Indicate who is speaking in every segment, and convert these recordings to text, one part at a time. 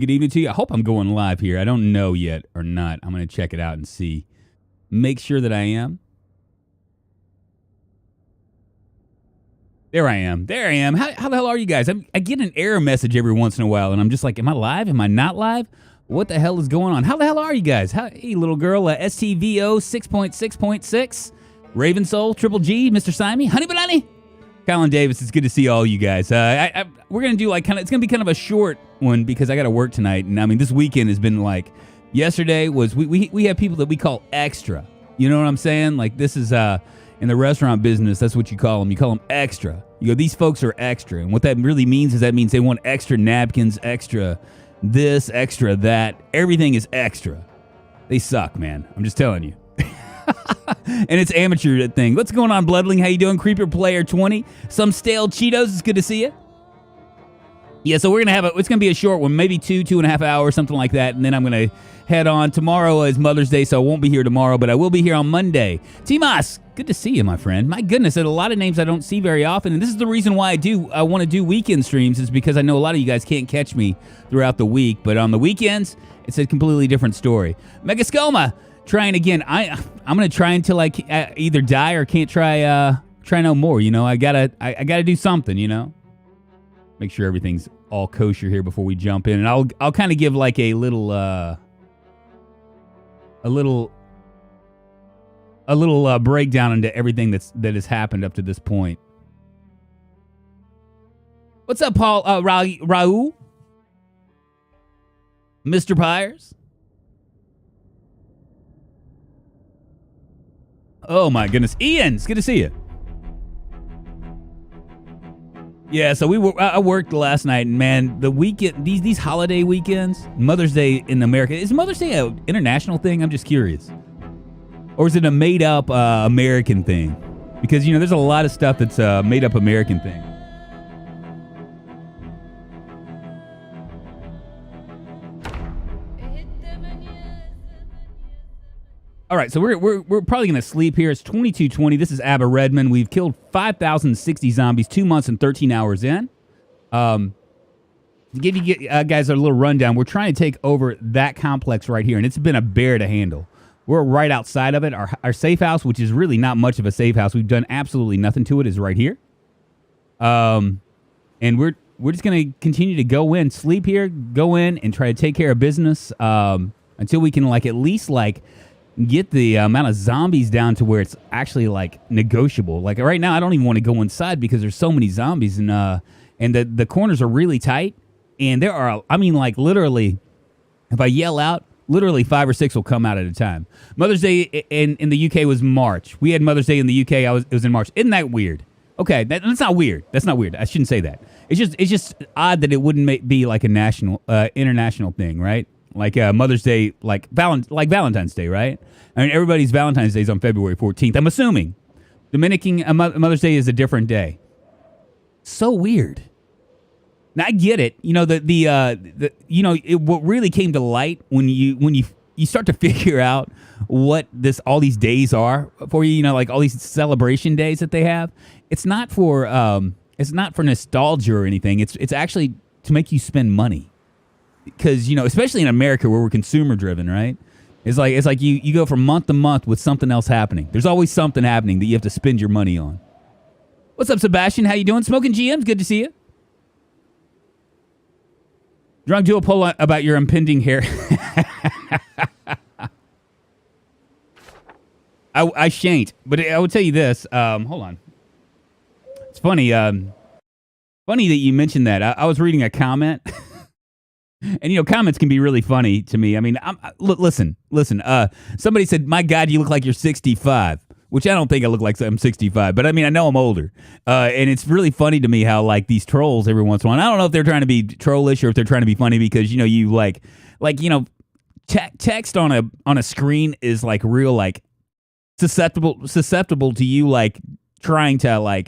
Speaker 1: Good evening to you. I hope I'm going live here. I don't know yet or not. I'm going to check it out and see. Make sure that I am. There I am. There I am. How the hell are you guys? I get an error message every once in a while, and I'm just like, am I live? Am I not live? What the hell is going on? How the hell are you guys? Hey, little girl, STVO 6.6.6, Raven Soul, Triple G, Mr. Simon, Honey Banani, Colin Davis. It's good to see all you guys. We're gonna do like it's gonna be kind of a short one because I got to work tonight, and I mean this weekend has been like. Yesterday was we have people that we call extra. You know what I'm saying? Like this is in the restaurant business, that's what you call them. You call them extra. You go, these folks are extra, and what that really means is that means they want extra napkins, extra this, extra that. Everything is extra. They suck, man. I'm just telling you. And it's amateur thing. What's going on, Bloodling? How you doing? Creeper Player 20. Some stale Cheetos. It's good to see you. Yeah, so we're going to it's going to be a short one, maybe 2.5 hours, something like that, and then I'm going to head on. Tomorrow is Mother's Day, so I won't be here tomorrow, but I will be here on Monday. T-Moss, good to see you, my friend. My goodness, there's a lot of names I don't see very often, and this is the reason why I want to do weekend streams, is because I know a lot of you guys can't catch me throughout the week, but on the weekends, it's a completely different story. Megascoma, trying again. I'm going to try until I either die or can't try no more, you know. I gotta do something, you know. Make sure everything's all kosher here before we jump in, and I'll kind of give like a little breakdown into everything that has happened up to this point. What's up, Paul? Raul, Mr. Pyres. Oh my goodness, Ian, it's good to see you. Yeah, so I worked last night, and man, the weekend, these holiday weekends, Mother's Day in America, is Mother's Day an international thing? I'm just curious. Or is it a made-up American thing? Because, you know, there's a lot of stuff that's a made-up American thing. All right, so we're probably going to sleep here. It's 22:20. This is Abba Redmond. We've killed 5,060 zombies 2 months and 13 hours in. To give you guys a little rundown, we're trying to take over that complex right here, and it's been a bear to handle. We're right outside of it. Our safe house, which is really not much of a safe house, we've done absolutely nothing to it, is right here. And we're just going to continue to go in, sleep here, go in, and try to take care of business until we can at least get the amount of zombies down to where it's actually negotiable. Like right now, I don't even want to go inside because there's so many zombies, and the corners are really tight. And there are, I mean, literally, if I yell out, literally 5 or 6 will come out at a time. Mother's Day in the UK was March. We had Mother's Day in the UK. It was in March. Isn't that weird? Okay, that's not weird. That's not weird. I shouldn't say that. It's just odd that it wouldn't be like a national, international thing, right? Like Mother's Day, like Valentine's Day, right? I mean, everybody's Valentine's Day is on February 14th. I'm assuming Dominican Mother's Day is a different day. So weird. Now I get it. You know what really came to light when you start to figure out what all these days are for you. You know, like all these celebration days that they have. It's not for nostalgia or anything. It's actually to make you spend money. Because, you know, especially in America where we're consumer driven, right? It's like you go from month to month with something else happening. There's always something happening that you have to spend your money on. What's up, Sebastian? How you doing? Smoking GMs, good to see you. Drunk dual poll about your impending hair. I shan't, but I will tell you this. Hold on. It's funny. Funny that you mentioned that. I was reading a comment. And, you know, comments can be really funny to me. I mean, listen. Somebody said, my God, you look like you're 65, which I don't think I look like I'm 65. But, I mean, I know I'm older. And it's really funny to me how, these trolls every once in a while. I don't know if they're trying to be trollish or if they're trying to be funny because, you know, you text on a screen is, real, susceptible to you, trying to,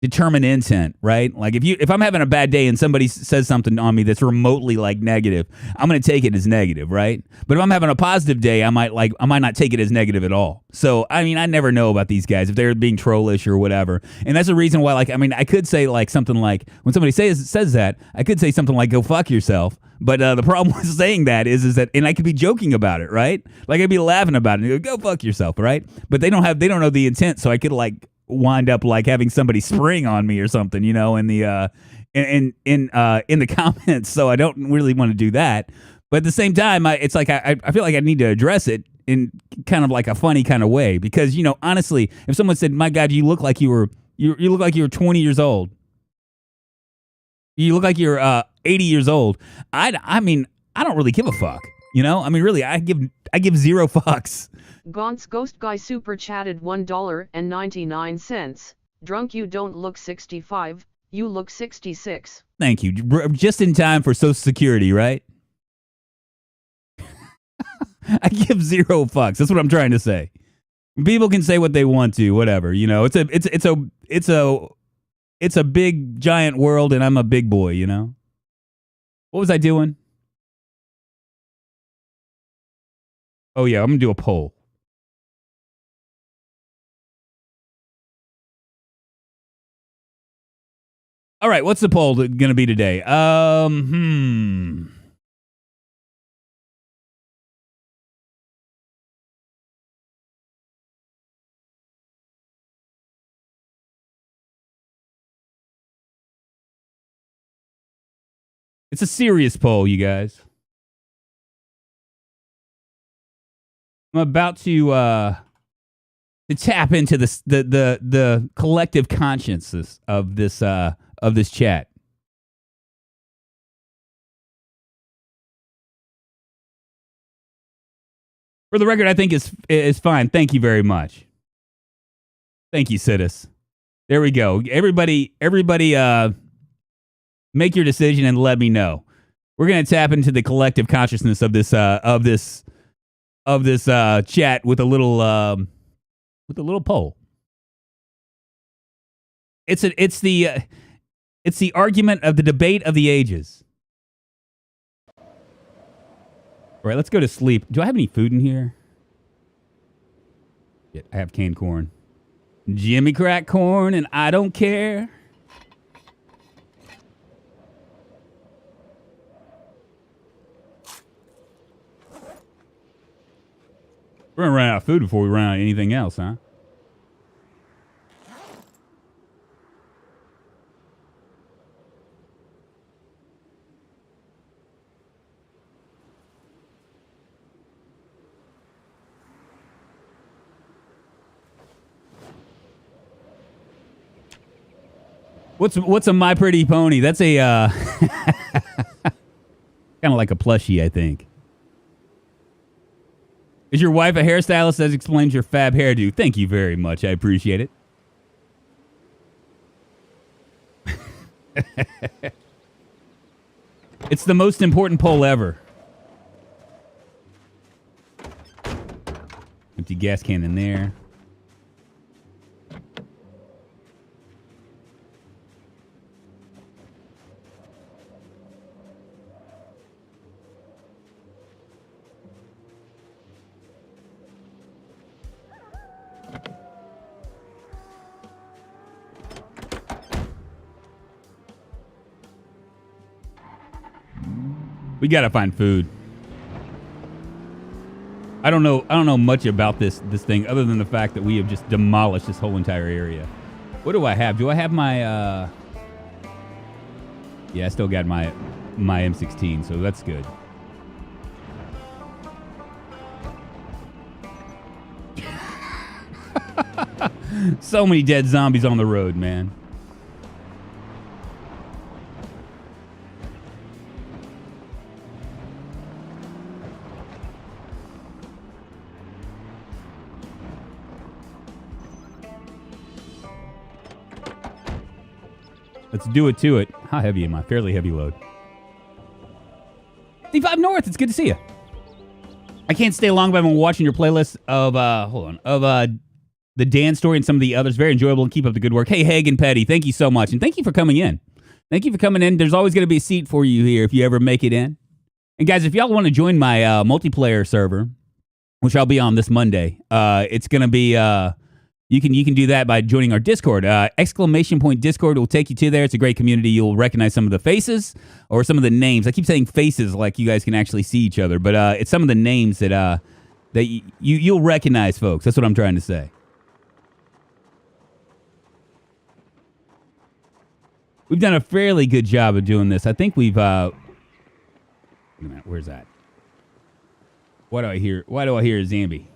Speaker 1: determine intent, right? Like if I'm having a bad day and somebody says something on me that's remotely like negative, I'm going to take it as negative, right? But if I'm having a positive day, I might not take it as negative at all. So, I mean, I never know about these guys if they're being trollish or whatever. And that's the reason why, like, I mean, I could say like something like, when somebody says that, I could say something like, go fuck yourself. But the problem with saying that is that, and I could be joking about it, right? Like I'd be laughing about it and go fuck yourself, right? But they don't know the intent. So I could like wind up like having somebody spring on me or something, you know, in the comments. So I don't really want to do that. But at the same time, it's like I feel like I need to address it in kind of like a funny kind of way, because, you know, honestly, if someone said, "My God, you look like you look like you were 20 years old. You look like you're 80 years old." I mean, I don't really give a fuck, you know. I mean, really, I give zero fucks.
Speaker 2: Gaunt's Ghost Guy super chatted $1.99. Drunk, you don't look 65, you look 66.
Speaker 1: Thank you. Just in time for Social Security, right? I give zero fucks. That's what I'm trying to say. People can say what they want to, whatever. You know, it's a big giant world, and I'm a big boy. You know. What was I doing? Oh yeah, I'm gonna do a poll. All right, what's the poll going to be today? It's a serious poll, you guys. I'm about to tap into the collective consciousness of this chat. For the record, I think is fine. Thank you very much. Thank you, Sidus. There we go. Everybody, make your decision and let me know. We're gonna tap into the collective consciousness of this chat with a little poll. It's the argument of the debate of the ages. All right, let's go to sleep. Do I have any food in here? Yeah, I have canned corn. Jimmy crack corn, and I don't care. We're going to run out of food before we run out of anything else, huh? What's a My Pretty Pony? That's a kind of like a plushie, I think. Is your wife a hairstylist? That explains your fab hairdo. Thank you very much. I appreciate it. It's the most important poll ever. Empty gas can in there. We gotta find food. I don't know much about this thing other than the fact that we have just demolished this whole entire area. What do I have? Do I have my yeah, I still got my M16, so that's good. So many dead zombies on the road, man. Let's do it to it. How heavy am I? Fairly heavy load. D5 North, it's good to see you. I can't stay long, but I've been watching your playlist of the Dan story and some of the others. Very enjoyable, and keep up the good work. Hey, Hagen Petty, thank you so much. And thank you for coming in. Thank you for coming in. There's always going to be a seat for you here if you ever make it in. And guys, if y'all want to join my multiplayer server, which I'll be on this Monday, it's going to be, you can do that by joining our Discord. Exclamation point Discord will take you to there. It's a great community. You'll recognize some of the faces or some of the names. I keep saying faces like you guys can actually see each other, but it's some of the names that you'll recognize, folks. That's what I'm trying to say. We've done a fairly good job of doing this. I think we've... wait a minute, where's that? Why do I hear a Zambi?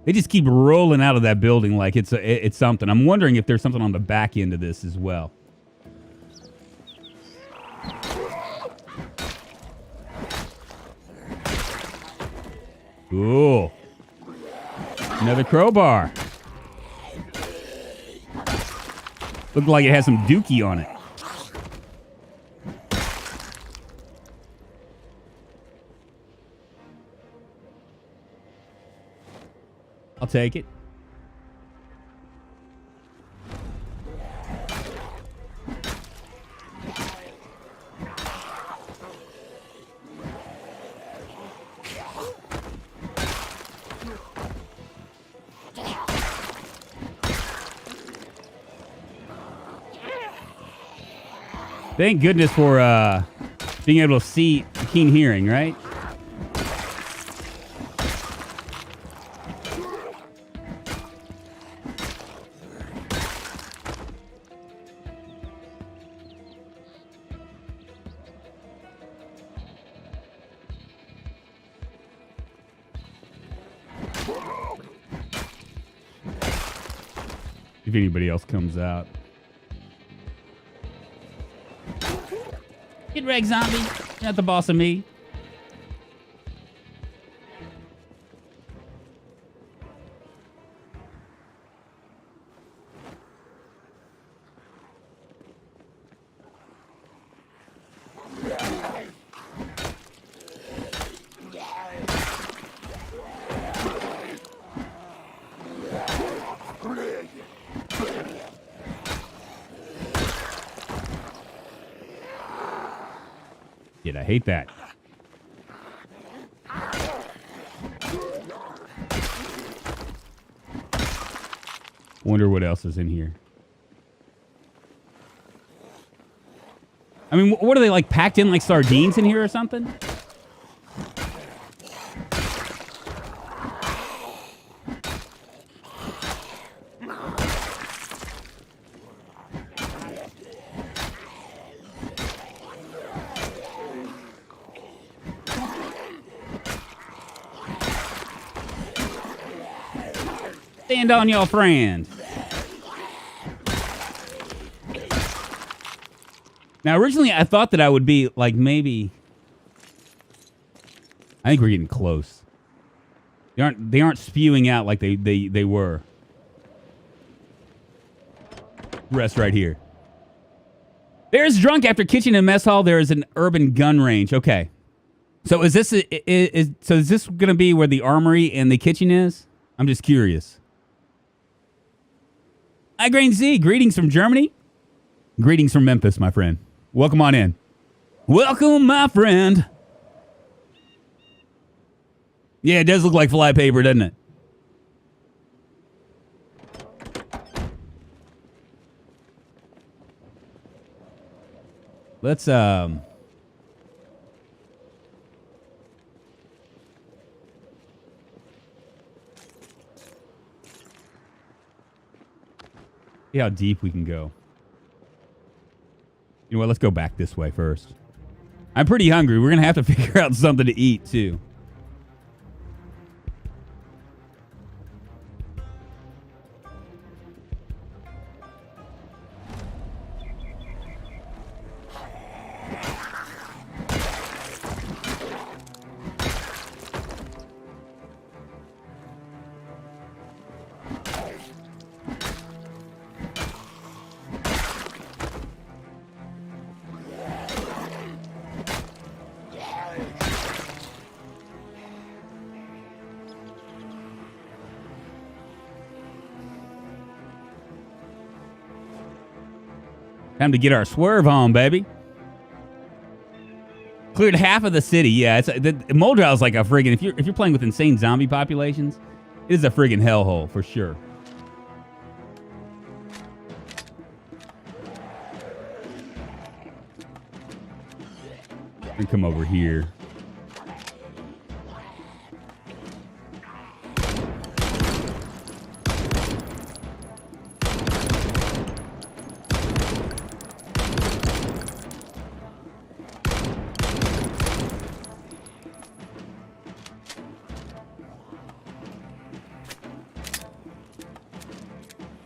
Speaker 1: They just keep rolling out of that building like it's something. I'm wondering if there's something on the back end of this as well. Cool. Another crowbar. Looked like it has some dookie on it. I'll take it. Thank goodness for being able to see keen hearing, right? If anybody else comes out. Get wrecked, zombie. You're not the boss of me. I hate that. Wonder what else is in here. I mean, what are they, like, packed in like sardines in here or something? Stand on your friend. Now, originally, I thought that I would be, like, maybe... I think we're getting close. They aren't spewing out like they were. Rest right here. There's drunk after kitchen and mess hall. There is an urban gun range. Okay. So is this going to be where the armory and the kitchen is? I'm just curious. Igrain Z, greetings from Germany. Greetings from Memphis, my friend. Welcome on in. Welcome, my friend. Yeah, it does look like fly paper, doesn't it? Let's, see how deep we can go. You know what? Let's go back this way first. I'm pretty hungry. We're going to have to figure out something to eat, too. Time to get our swerve on, baby. Cleared half of the city. Yeah, it's Moldral is like a friggin' if you're playing with insane zombie populations, it is a friggin' hellhole for sure. And come over here.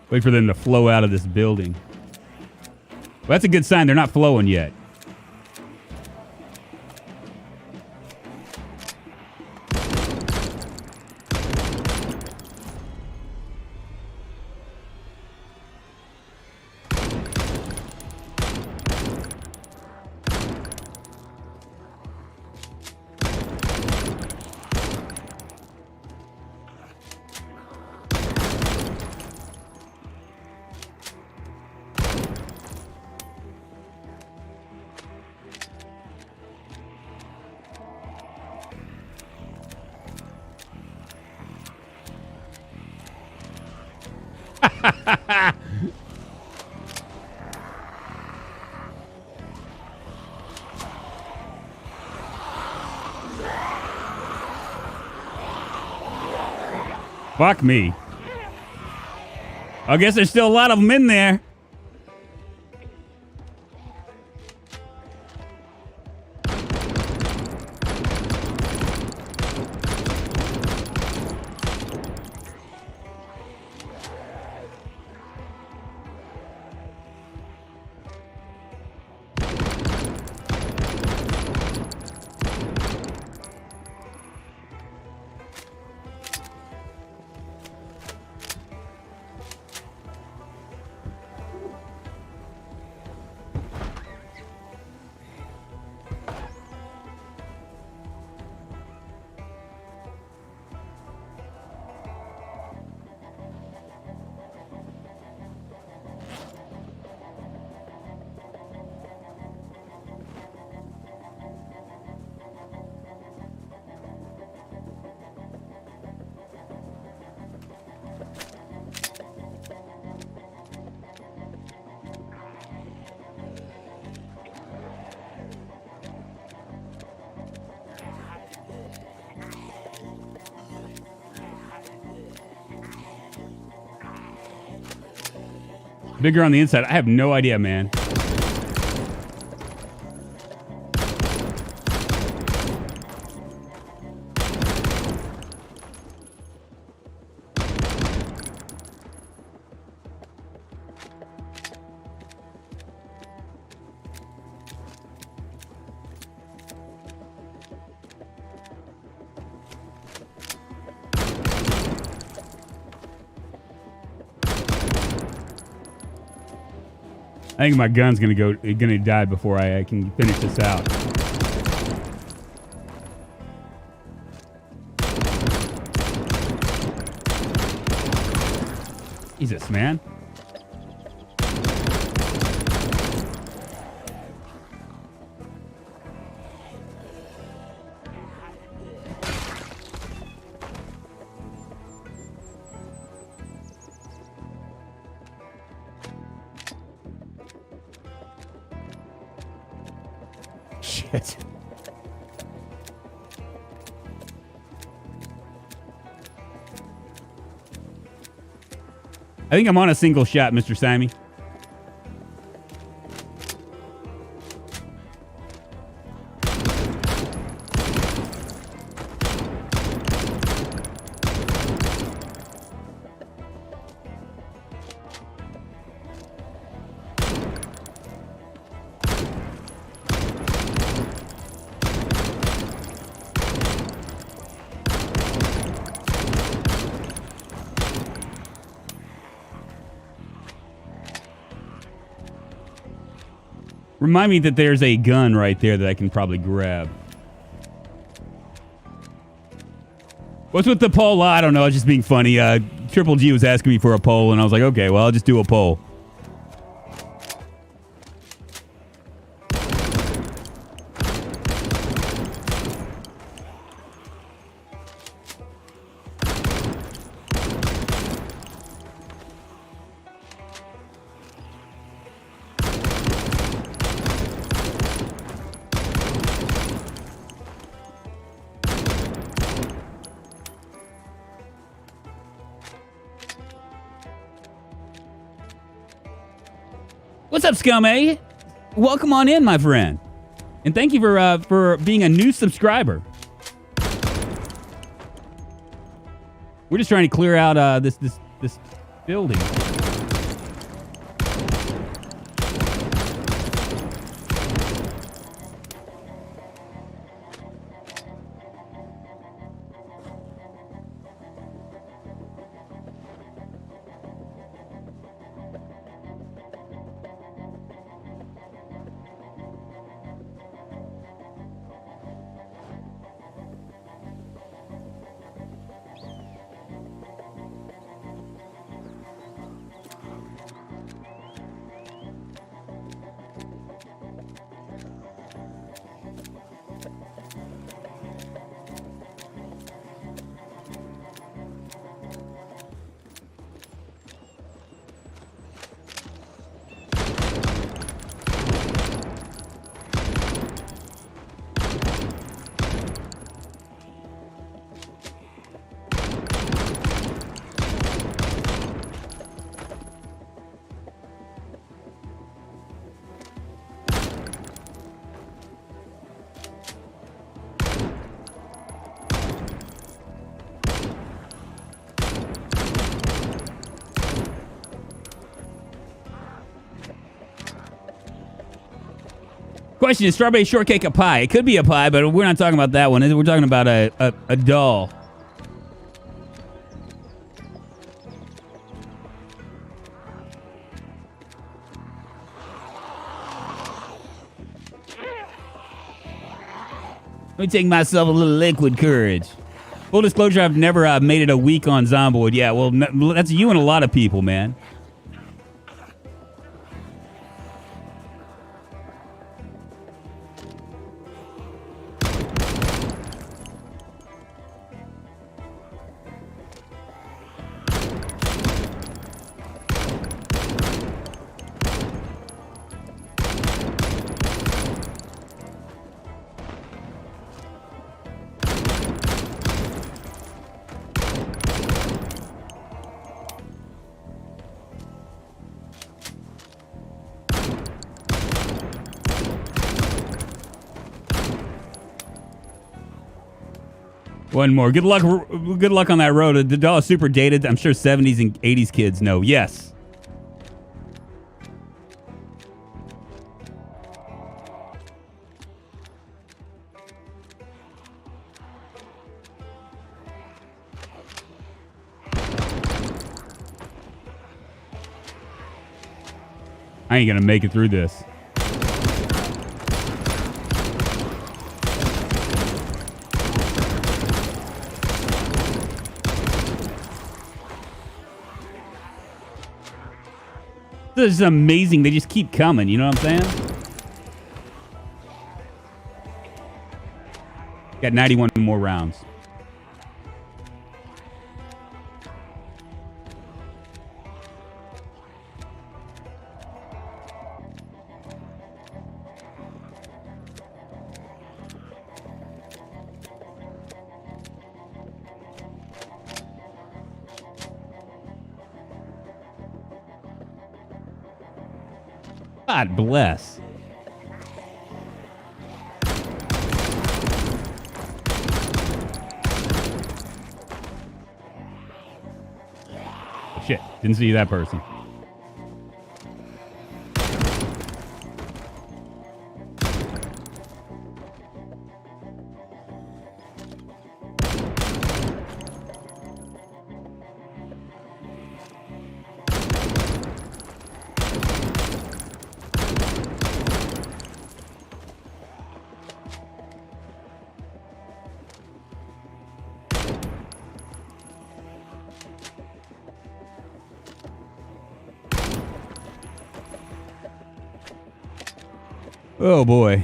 Speaker 1: Wait for them to flow out of this building. Well, that's a good sign. They're not flowing yet. Fuck me. I guess there's still a lot of them in there. Bigger on the inside. I have no idea, man. I think my gun's gonna die before I can finish this out. Jesus, man. Shit. I think I'm on a single shot, Mr. Sammy. Remind me that there's a gun right there that I can probably grab. What's with the poll? I don't know. I was just being funny. Triple G was asking me for a poll, and I was like, okay, well, I'll just do a poll. What's up, Scum A? Welcome on in, my friend. And thank you for being a new subscriber. We're just trying to clear out this building. Question, is strawberry shortcake a pie? It could be a pie, but we're not talking about that one. We're talking about a doll. Let me take myself a little liquid courage. Full disclosure, I've never made it a week on Zomboid. Yeah, well, that's you and a lot of people, man. One more. Good luck. Good luck on that road. The doll is super dated. I'm sure 70s and 80s kids know. Yes. I ain't gonna make it through this. This is amazing. They just keep coming. You know what I'm saying? Got 91 more rounds. God bless. Shit, didn't see that person. Oh boy.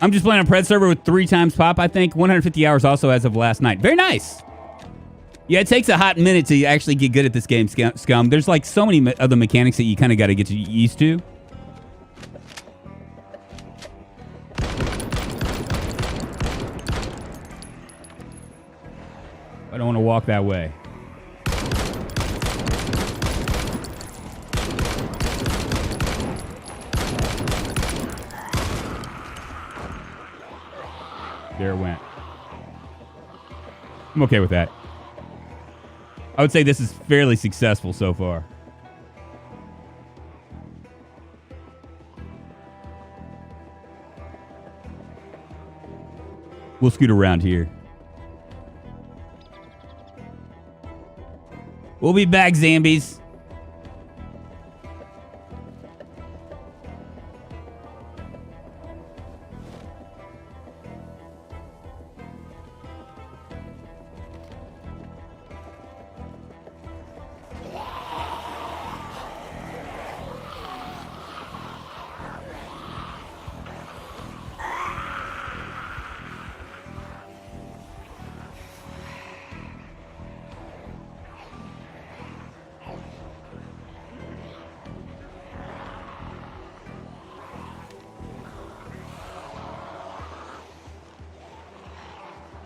Speaker 1: I'm just playing on Pred server with 3 times pop, I think. 150 hours also as of last night. Very nice. Yeah, it takes a hot minute to actually get good at this game, Scum. There's like so many other mechanics that you kind of got to get used to. I don't want to walk that way. There it went. I'm okay with that. I would say this is fairly successful so far. We'll scoot around here. We'll be back, zombies.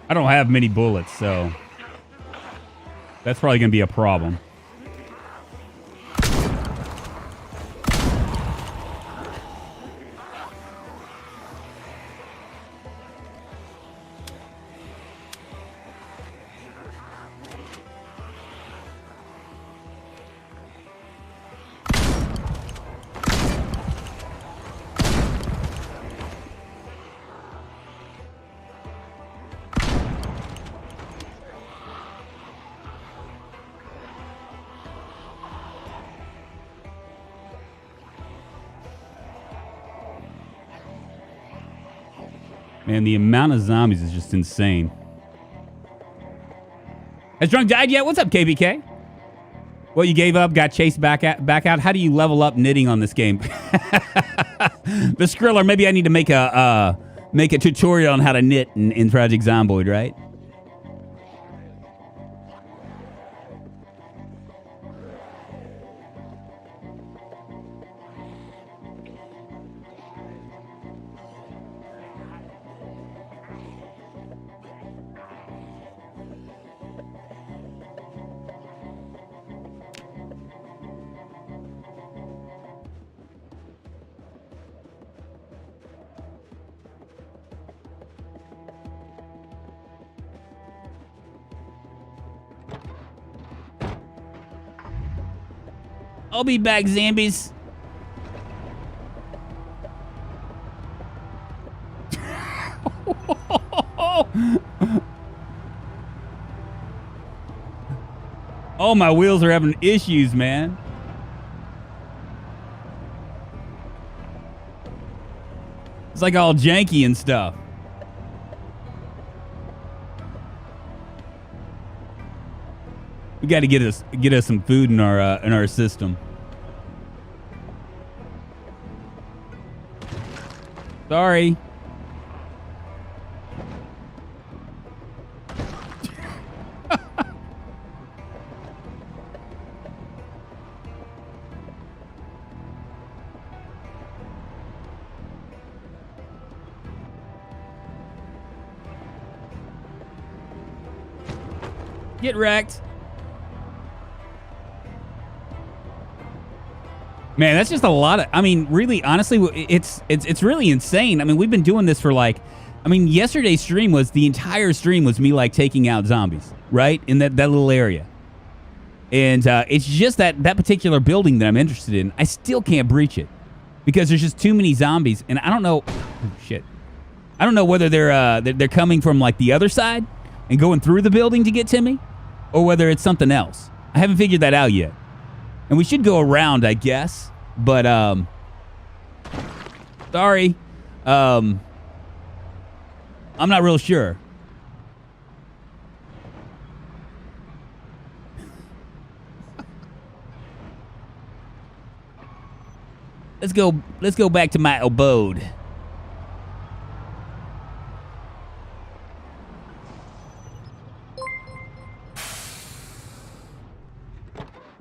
Speaker 1: I don't have many bullets, so that's probably going to be a problem. Man, the amount of zombies is just insane. Has Drunk died yet? What's up, KBK? Well, you gave up, got chased back out. How do you level up knitting on this game? The Skriller, maybe I need to make a tutorial on how to knit in Project Zomboid, right? I'll be back, zombies. Oh, my wheels are having issues, man. It's like all janky and stuff. We got to get us some food in our system. Sorry. Get wrecked. Man, that's just a lot of, I mean, really, honestly, it's really insane. I mean, we've been doing this for yesterday's stream was, the entire stream was me taking out zombies, right? In that little area. And it's just that particular building that I'm interested in. I still can't breach it because there's just too many zombies. And I don't know, oh, shit. I don't know whether they're coming from the other side and going through the building to get to me or whether it's something else. I haven't figured that out yet. And we should go around, I guess. But, sorry. I'm not real sure. Let's go back to my abode.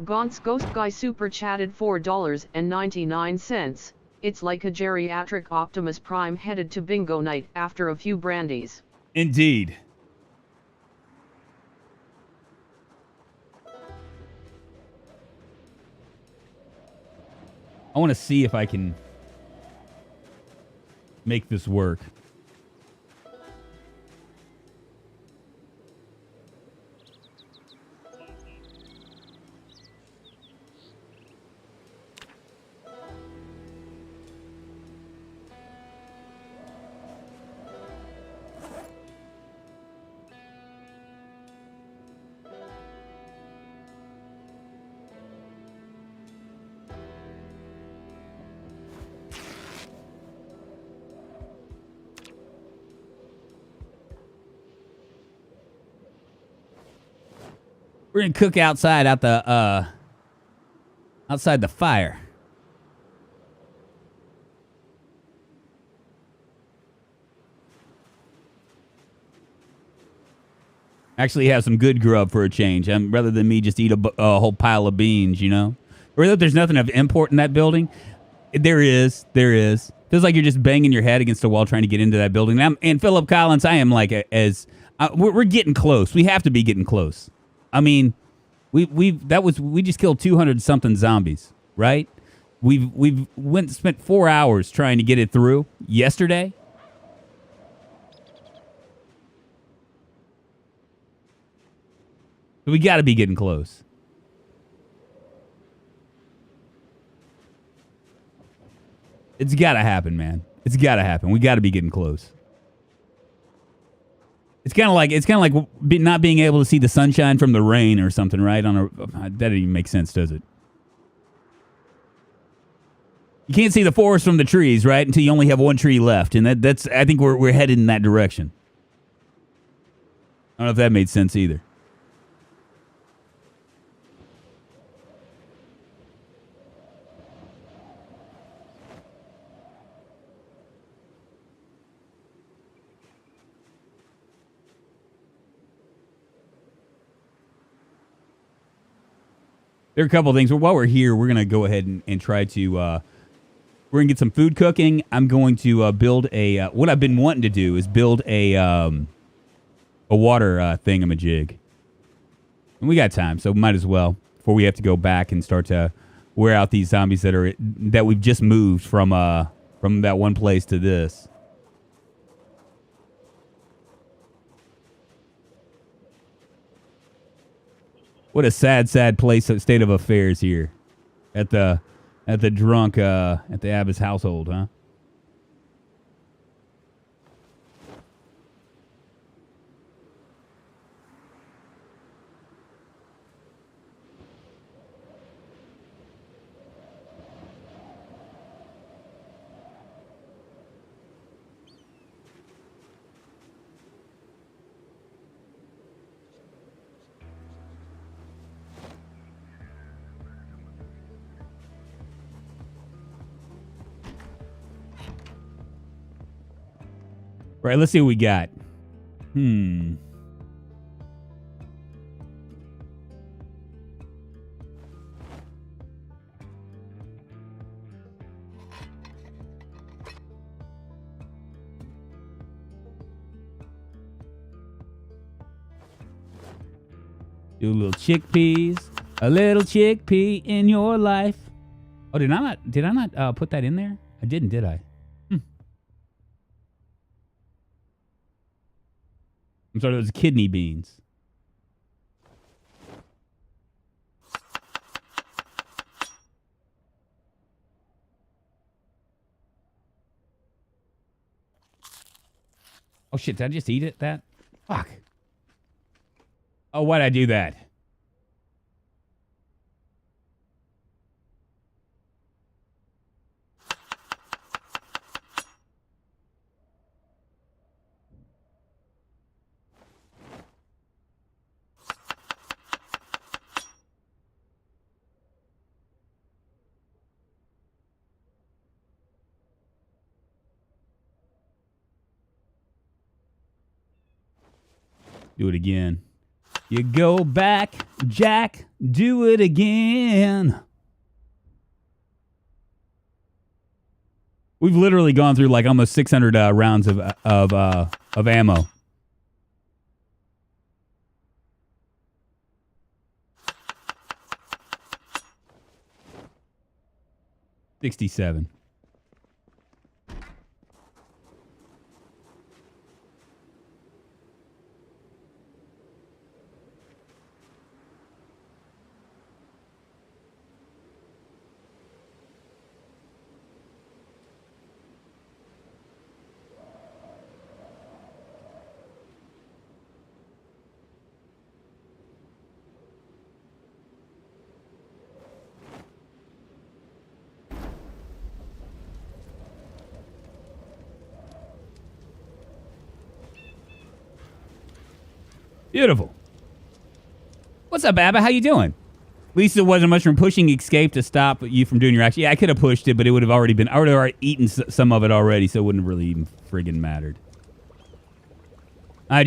Speaker 2: Gaunt's Ghost Guy super chatted $4.99. It's like a geriatric Optimus Prime headed to bingo night after a few brandies.
Speaker 1: Indeed. I want to see if I can make this work. We're gonna cook outside outside the fire. Actually have some good grub for a change, rather than me just eat a whole pile of beans, you know? Or that there's nothing of import in that building. There is. Feels like you're just banging your head against a wall trying to get into that building. And Philip Collins, I am like, we're getting close. We have to be getting close. I mean, we just killed 200 something zombies, right? We've spent 4 hours trying to get it through yesterday. We got to be getting close. It's got to happen, man. It's got to happen. We got to be getting close. It's kind of like not being able to see the sunshine from the rain or something, right? That doesn't even make sense, does it? You can't see the forest from the trees, right? Until you only have one tree left, and that's I think we're headed in that direction. I don't know if that made sense either. There are a couple of things. But while we're here, we're going to go ahead and try to... we're going to get some food cooking. I'm going to build a... what I've been wanting to do is build a water thingamajig. And we got time, so might as well. Before we have to go back and start to wear out these zombies that we've just moved from that one place to this. What a sad state of affairs here at the Abba's household, huh? Right, let's see what we got. Do a little chickpeas. A little chickpea in your life. Oh, did I not put that in there? I didn't, did I? I'm sorry, those kidney beans. Oh shit, did I just eat it? That? Fuck. Oh, why'd I do that? Do it again. You go back, Jack, do it again. We've literally gone through like almost 600 rounds of ammo. $67. Beautiful. What's up, Abba? How you doing? At least it wasn't much from pushing escape to stop you from doing your action. Yeah, I could have pushed it, but it would have already been... I would have already eaten some of it already, so it wouldn't have really even friggin' mattered. I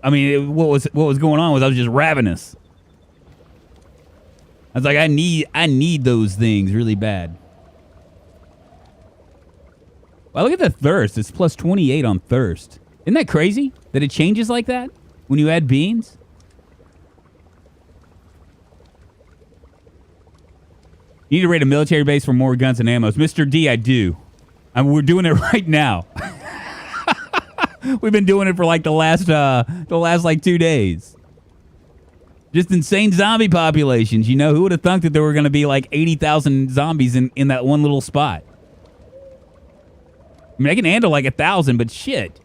Speaker 1: mean, what was going on was I was just ravenous. I was like, I need those things really bad. Well, look at the thirst. It's plus 28 on thirst. Isn't that crazy that it changes like that when you add beans? You need to raid a military base for more guns and ammos. Mr. D, I do. We're doing it right now. We've been doing it for like the last like 2 days. Just insane zombie populations. You know, who would have thunk that there were going to be like 80,000 zombies in that one little spot? I mean, I can handle like 1,000, but shit.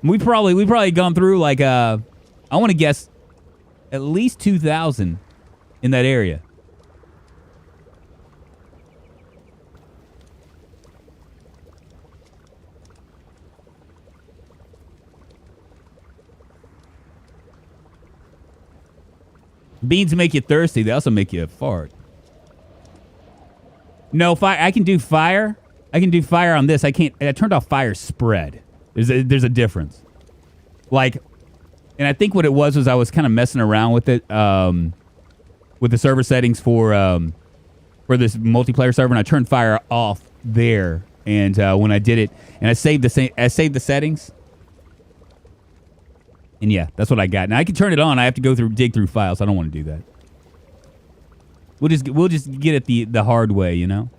Speaker 1: We probably gone through like I want to guess at least 2,000 in that area. Beans make you thirsty. They also make you fart. No, I can do fire. I can do fire on this. I can't. I turned off fire spread. There's a difference. Like, and I think what it was I was kind of messing around with it, with the server settings for this multiplayer server, and I turned fire off there. And when I did it, and I saved the settings. And yeah, that's what I got. Now I can turn it on. I have to dig through files. I don't want to do that. We'll just get it the hard way, you know.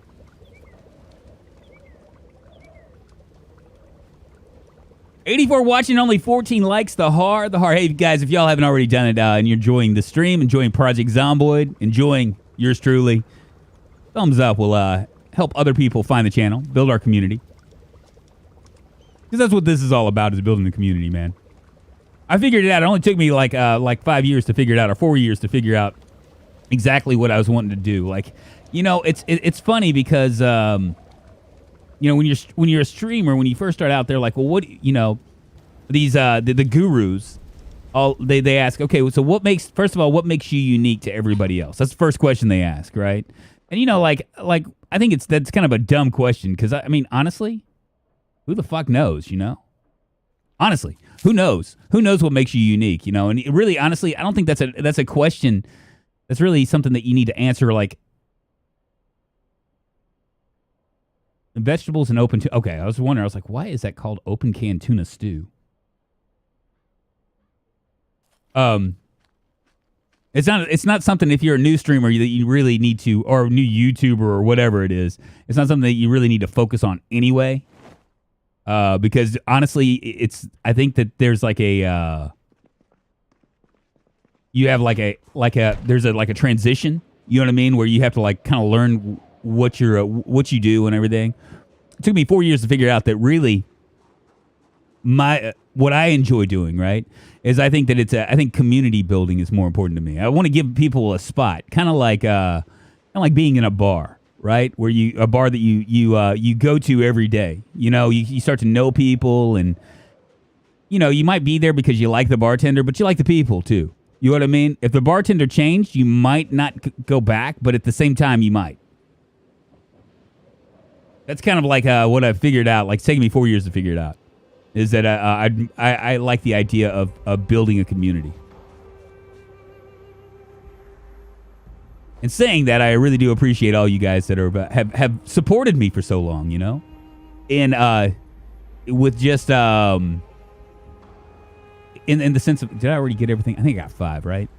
Speaker 1: 84 watching, only 14 likes. The hard. Hey guys, if y'all haven't already done it, and you're enjoying the stream, enjoying Project Zomboid, enjoying yours truly, thumbs up will help other people find the channel, build our community. Because that's what this is all about, is building the community, man. I figured it out. It only took me like 5 years to figure it out, or 4 years to figure out exactly what I was wanting to do. Like, you know, it's funny because you know, when you're a streamer, when you first start out, they're like, well, what, you know, these the gurus, they ask, okay, so what makes you unique to everybody else? That's the first question they ask, right? And you know, like I think that's kind of a dumb question, because I mean, honestly, who the fuck knows, you know? Honestly, who knows? Who knows what makes you unique, you know? And really, honestly, I don't think that's a question that's really something that you need to answer, like, vegetables and open... Okay, I was wondering, I was like, why is that called open can tuna stew? It's not something, if you're a new streamer, that you really need to, or a new YouTuber or whatever it is, it's not something that you really need to focus on anyway. Because honestly, I think that there's like a, you have there's a transition, you know what I mean? Where you have to like kind of learn what you do and everything. It took me 4 years to figure out that really what I enjoy doing, right, is I think that I think community building is more important to me. I want to give people a spot, kind of like being in a bar. Right, where a bar that you go to every day. You know, you start to know people, and you know, you might be there because you like the bartender, but you like the people too. You know what I mean? If the bartender changed, you might not go back, but at the same time, you might. That's kind of like what I figured out. Like, it's taken me 4 years to figure it out. Is that I like the idea of building a community. And saying that, I really do appreciate all you guys that have supported me for so long, you know? And with just in the sense of, did I already get everything? I think I got 5, right?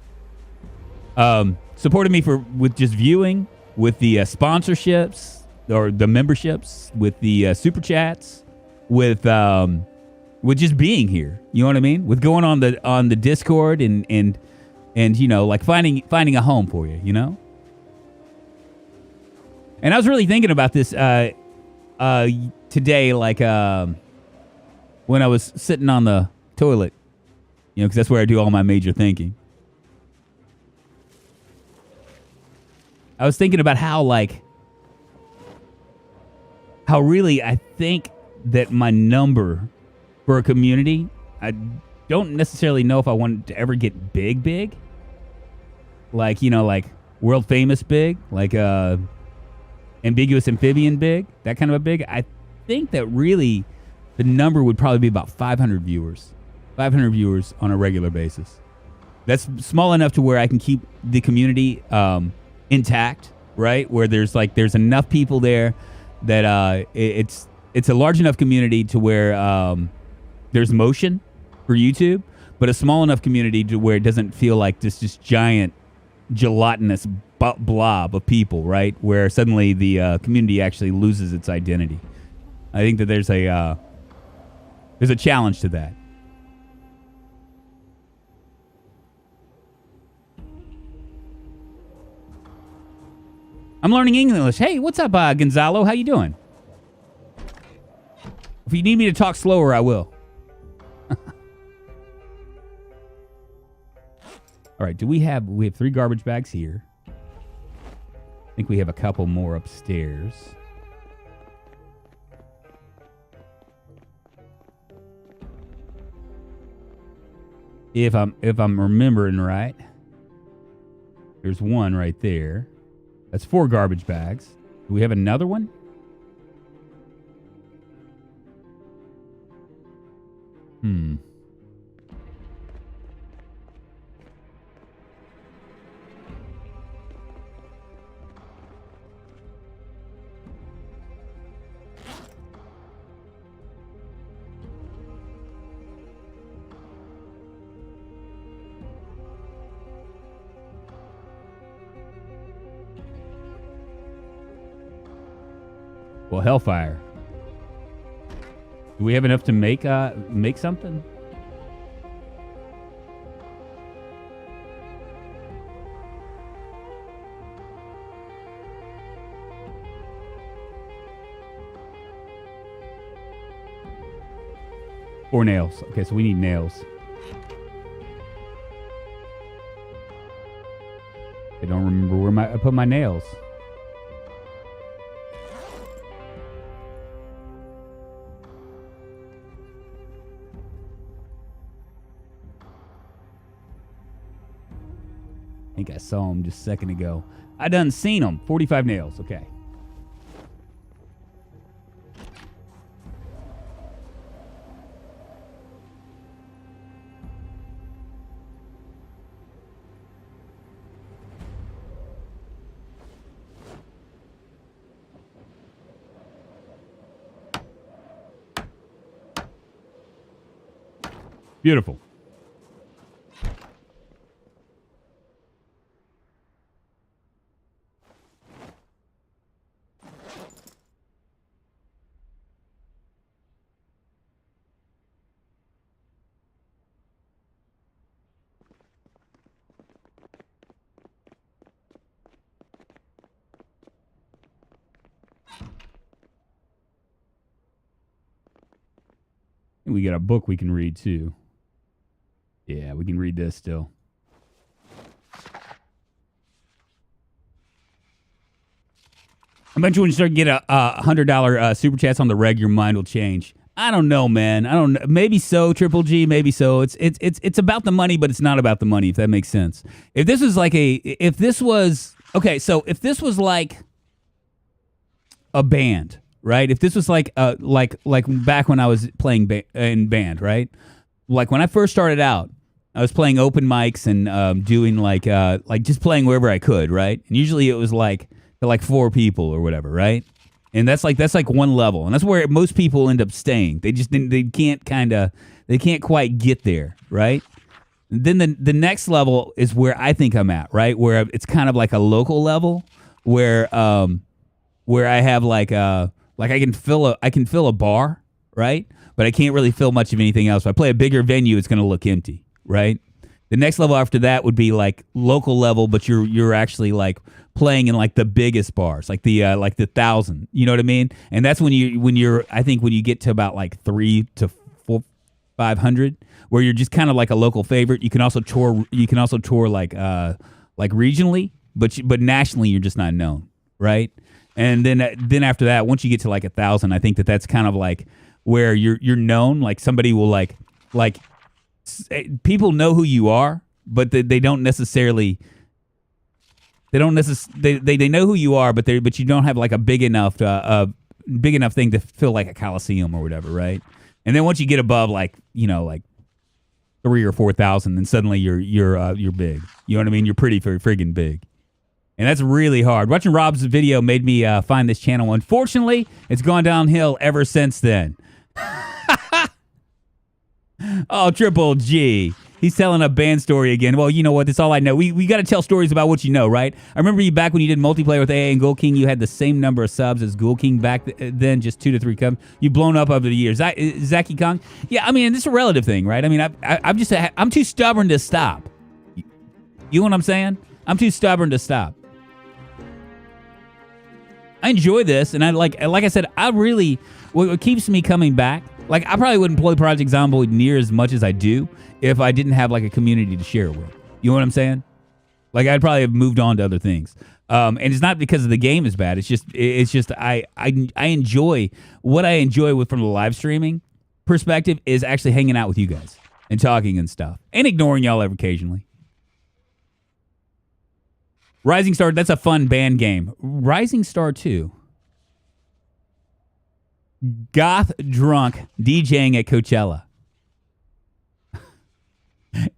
Speaker 1: Supported me with just viewing, with the sponsorships or the memberships, with the super chats, with just being here. You know what I mean? With going on the Discord and you know, like finding a home for you, you know? And I was really thinking about this today, like when I was sitting on the toilet, you know, because that's where I do all my major thinking. I was thinking about how really I think that my number for a community, don't necessarily know if I want to ever get big. Like, like world famous big, like ambiguous amphibian big, that kind of a big. I think that really the number would probably be about 500 viewers. 500 viewers on a regular basis. That's small enough to where I can keep the community intact, right? Where there's enough people there that it's a large enough community to where there's motion for YouTube, but a small enough community to where it doesn't feel like this giant gelatinous blob of people, right? Where suddenly the community actually loses its identity. I think that there's a challenge to that. I'm learning English. Hey, what's up, Gonzalo? How you doing? If you need me to talk slower, I will. All right, we have 3 garbage bags here. I think we have a couple more upstairs. If I'm remembering right, there's one right there. That's 4 garbage bags. Do we have another one? Well, hellfire. Do we have enough to make something? Four nails. Okay, so we need nails. I don't remember where I put my nails. I think I saw him just a second ago. I done seen him. 45 nails. Okay. Beautiful. We got a book we can read too. Yeah, we can read this still. I bet you when you start to get a $100 super chats on the reg, your mind will change. I don't know, man. I don't know. Maybe so, Triple G. Maybe so. It's about the money, but it's not about the money. If that makes sense. If this was like if this was like a band, right? If this was like back when I was playing in band, right? Like when I first started out, I was playing open mics and doing like just playing wherever I could, right? And usually it was like 4 people or whatever, right? And that's like one level, and that's where most people end up staying. They can't quite get there, right? And then the next level is where I think I'm at, right? Where it's kind of like a local level, where I have I can fill a bar, right? But I can't really fill much of anything else. If I play a bigger venue, it's going to look empty, right? The next level after that would be like local level, but you're actually like playing in like the biggest bars, like the 1,000. You know what I mean? And that's when you get to about like 300 to 500, where you're just kind of like a local favorite. You can also tour. You can also tour like regionally, but nationally you're just not known, right? And then after that, once you get to like 1,000, I think that's kind of like where you're known. Like somebody will like people know who you are, but they don't necessarily. They don't they know who you are, but you don't have like a big enough thing to feel like a coliseum or whatever, right? And then once you get above like 3,000 or 4,000, then suddenly you're big. You know what I mean? You're pretty friggin' big. And that's really hard. Watching Rob's video made me find this channel. Unfortunately, it's gone downhill ever since then. Oh, Triple G. He's telling a band story again. Well, you know what? That's all I know. We got to tell stories about what you know, right? I remember you back when you did multiplayer with AA and Ghoul King. You had the same number of subs as Ghoul King back then, just 2 to 3 cubs. You've blown up over the years. Zaki Kong? Yeah, I mean, this is a relative thing, right? I mean, I'm too stubborn to stop. You know what I'm saying? I'm too stubborn to stop. I enjoy this, and like I said, what keeps me coming back, like I probably wouldn't play Project Zomboid near as much as I do if I didn't have like a community to share it with. You know what I'm saying? Like I'd probably have moved on to other things. And it's not because the game is bad. It's just I enjoy what I enjoy from the live streaming perspective is actually hanging out with you guys and talking and stuff and ignoring y'all occasionally. Rising Star, that's a fun band game. Rising Star 2. Goth drunk DJing at Coachella.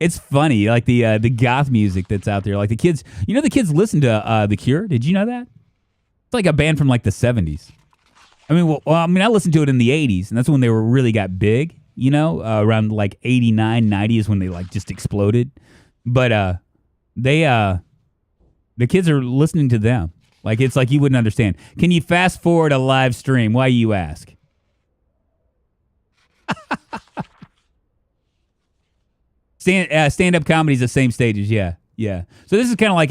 Speaker 1: It's funny, like the goth music that's out there. Like the kids, the kids listen to The Cure. Did you know that? It's like a band from like the 70s. I mean, I listened to it in the 80s, and that's when they really got big, around like 89, 90 is when they like just exploded. But the kids are listening to them. Like, it's like you wouldn't understand. Can you fast forward a live stream? Why you ask? Stand-up comedy is the same stages, yeah. So this is kind of like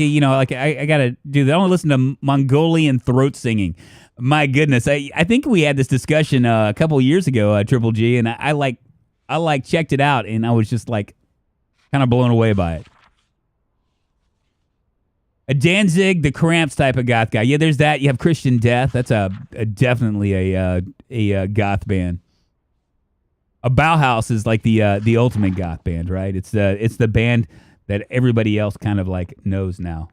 Speaker 1: I got to do that. I want to listen to Mongolian throat singing. My goodness, I think we had this discussion a couple of years ago, Triple G, and I checked it out, and I was just like kind of blown away by it. A Danzig, the Cramps type of goth guy. Yeah, there's that. You have Christian Death. That's definitely a goth band. A Bauhaus is like the ultimate goth band, right? It's the band that everybody else kind of like knows now.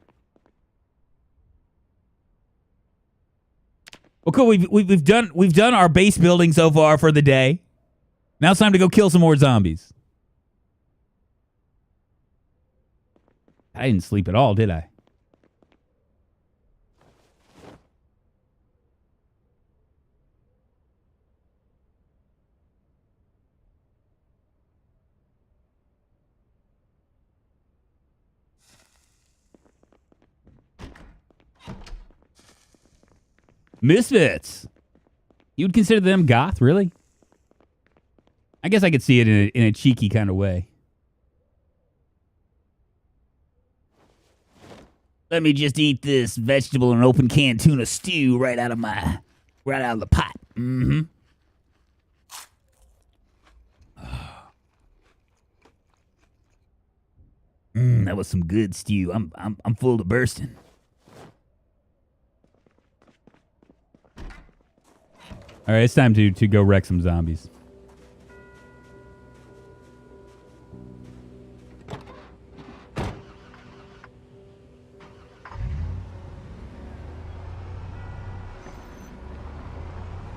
Speaker 1: Well, cool. We've done our base building so far for the day. Now it's time to go kill some more zombies. I didn't sleep at all, did I? Misfits. You would consider them goth, really? I guess I could see it in a cheeky kind of way. Let me just eat this vegetable and open canned tuna stew right out of the pot. Mm-hmm. That was some good stew. I'm full to bursting. All right, it's time to go wreck some zombies.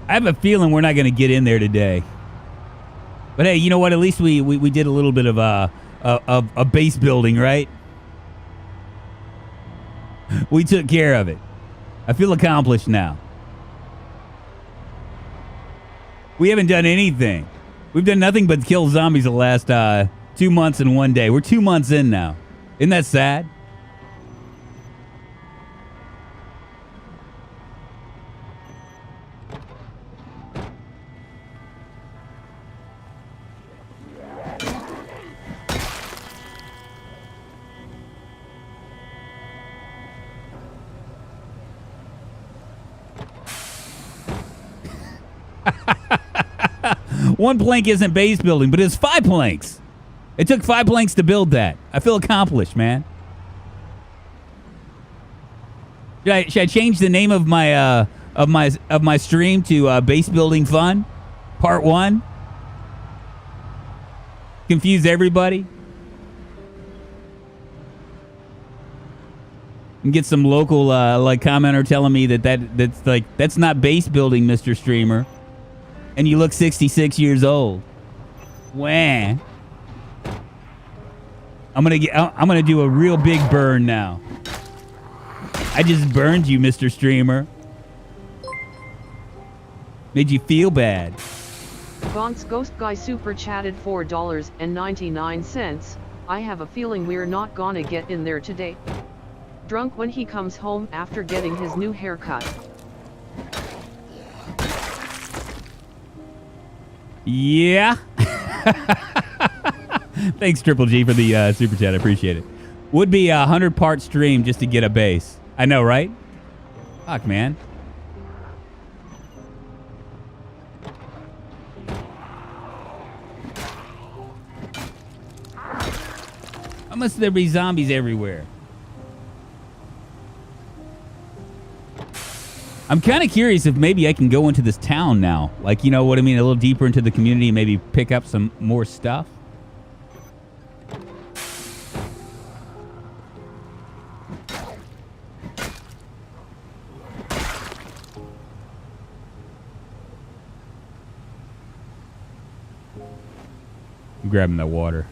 Speaker 1: I have a feeling we're not going to get in there today. But hey, you know what? At least we did a little bit of a base building, right? We took care of it. I feel accomplished now. We haven't done anything. We've done nothing but kill zombies the last 2 months and 1 day. We're 2 months in now. Isn't that sad? One plank isn't base building, but it's 5 planks. It took 5 planks to build that. I feel accomplished, man. Should I change the name of my stream to Base Building Fun, Part 1? Confuse everybody. And get some local like commenter telling me that's not base building, Mr. Streamer. And you look 66 years old. Wah. I'm gonna do a real big burn now. I just burned you, Mr. Streamer. Made you feel bad.
Speaker 2: Bonks Ghost Guy super chatted $4.99. I have a feeling we're not gonna get in there today. Drunk when he comes home after getting his new haircut.
Speaker 1: Yeah. Thanks, Triple G, for the super chat. I appreciate it. Would be a 100-part stream just to get a base. I know, right? Fuck, man. How must there be zombies everywhere? I'm kind of curious if maybe I can go into this town now. Like, you know what I mean? A little deeper into the community and maybe pick up some more stuff. I'm grabbing that water.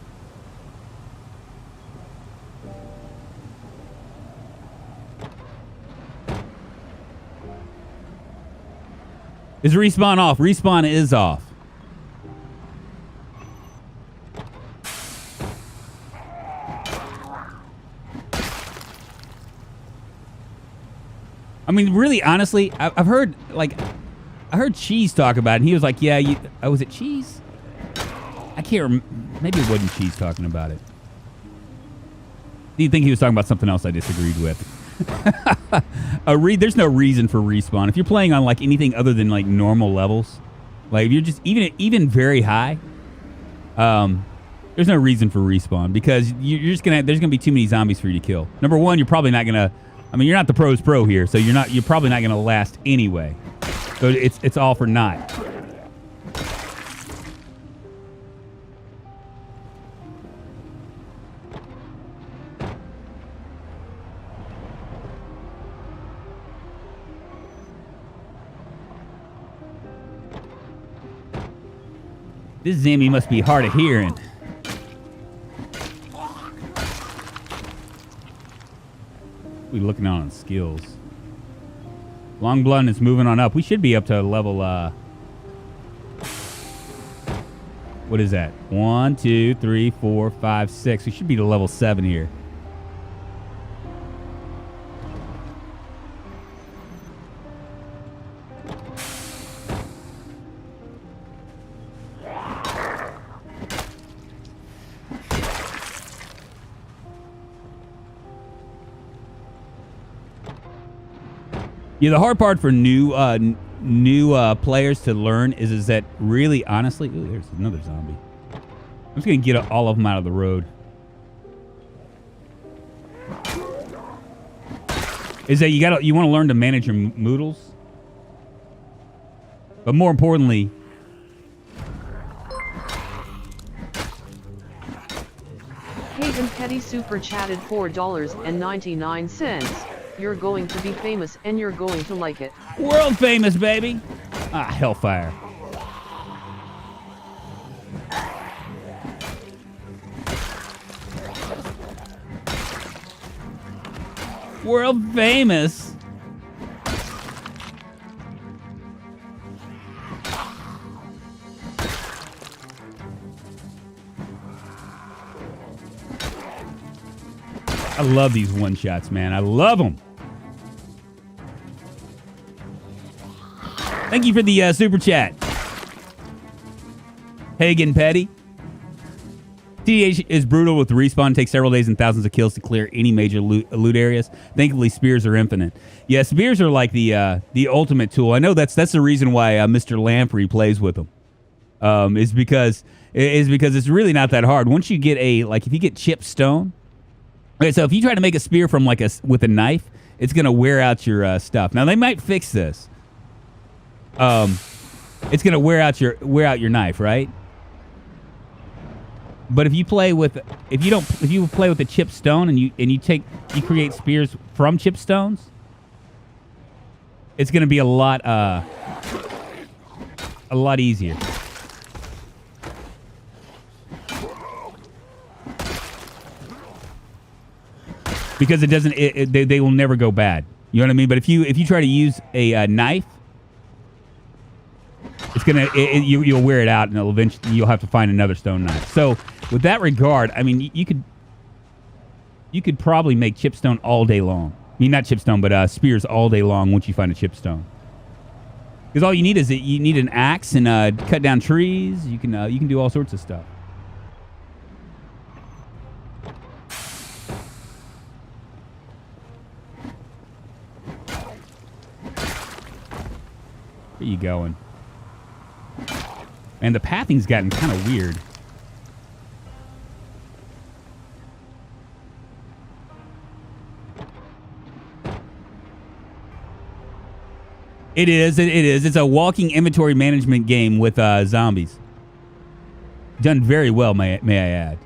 Speaker 1: Is respawn off? Respawn is off. I mean, really, honestly, I've heard, like, I heard Cheese talk about it, and he was like, yeah, was it Cheese? I can't remember. Maybe it wasn't Cheese talking about it. Do you think he was talking about something else I disagreed with? There's no reason for respawn. If you're playing on like anything other than like normal levels, like if you're just even very high, there's no reason for respawn because there's gonna be too many zombies for you to kill. Number one, you're probably not gonna. I mean, you're not the pro's pro here, so you're probably not gonna last anyway. So it's all for naught. This zombie must be hard of hearing. We looking on skills. Long Blunt is moving on up. We should be up to level, what is that? 1, 2, 3, 4, 5, 6. We should be to level 7 here. Yeah, the hard part for new players to learn is that really, honestly, ooh, there's another zombie. I'm just gonna get all of them out of the road. Is that you want to learn to manage your moodles, but more importantly,
Speaker 2: Hagen Petty super chatted $4.99. You're going to be famous and you're going to like it.
Speaker 1: World famous, baby. Ah, hellfire. World famous. I love these one-shots, man. I love them. Thank you for the super chat. Hagen Petty. TDH is brutal with the respawn. Takes several days and thousands of kills to clear any major loot areas. Thankfully, spears are infinite. Yeah, spears are like the ultimate tool. I know that's the reason why Mr. Lamprey plays with them. Is because it's really not that hard. Once you get if you get chipped stone. Okay, so if you try to make a spear from with a knife, it's gonna wear out your stuff. Now they might fix this. It's gonna wear out your knife, right? But if you play with if you play with the chip stone and you create spears from chip stones, it's going to be a lot easier. Because it doesn't they will never go bad. You know what I mean? But if you try to use a knife, it's gonna you'll wear it out, and eventually you'll have to find another stone knife. So with that regard, I mean, you could probably make chipstone all day long. I mean, not chipstone, but spears all day long once you find a chipstone. Because all you need is you need an axe and cut down trees. You can do all sorts of stuff. Where you going? And the pathing's gotten kind of weird. It is. It's a walking inventory management game with zombies. Done very well, may I add.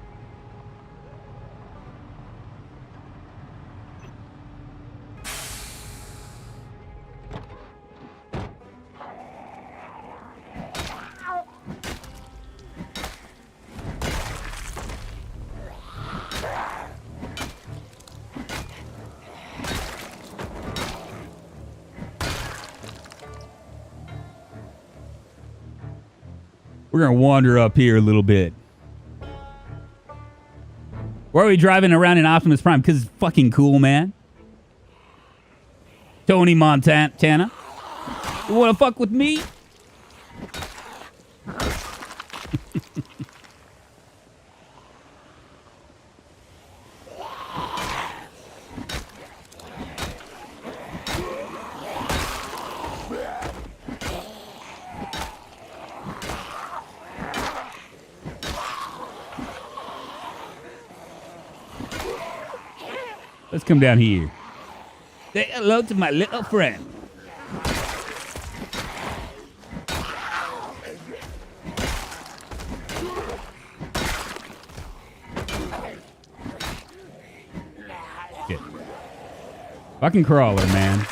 Speaker 1: We're going to wander up here a little bit. Why are we driving around in Optimus Prime? Because it's fucking cool, man. Tony Montana. You want to fuck with me? Let's come down here. Say hello to my little friend. Shit. Fucking crawler, man.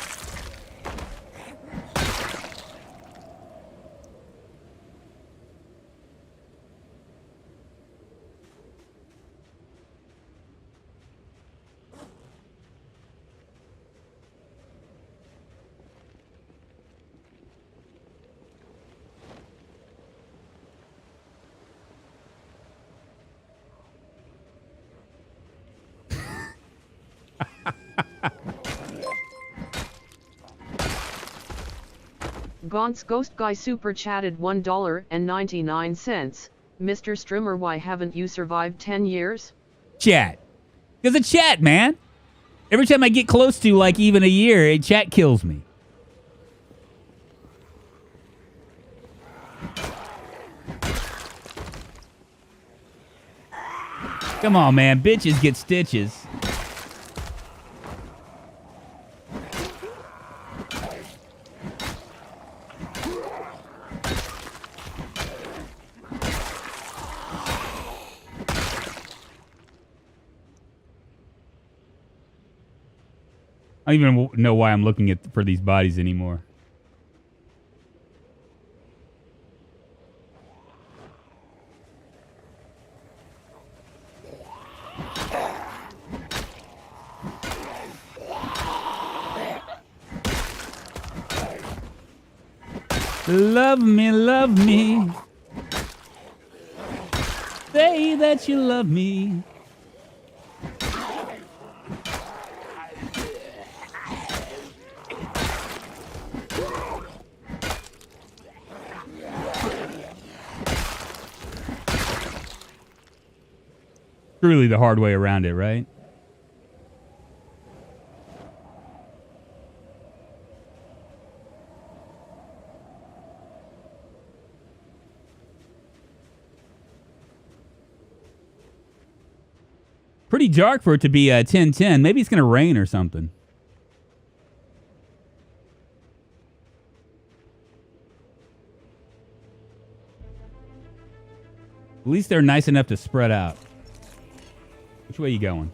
Speaker 2: Gaunt's Ghost Guy super chatted $1.99. Mr. Strimmer, why haven't you survived 10 years?
Speaker 1: Chat. Because of chat, man. Every time I get close to like even a year, chat kills me. Come on, man. Bitches get stitches. I don't even know why I'm looking for these bodies anymore. Love me, love me. Say that you love me. Truly the hard way around it, right? Pretty dark for it to be 10:10. Maybe it's going to rain or something. At least they're nice enough to spread out. Which way are you going?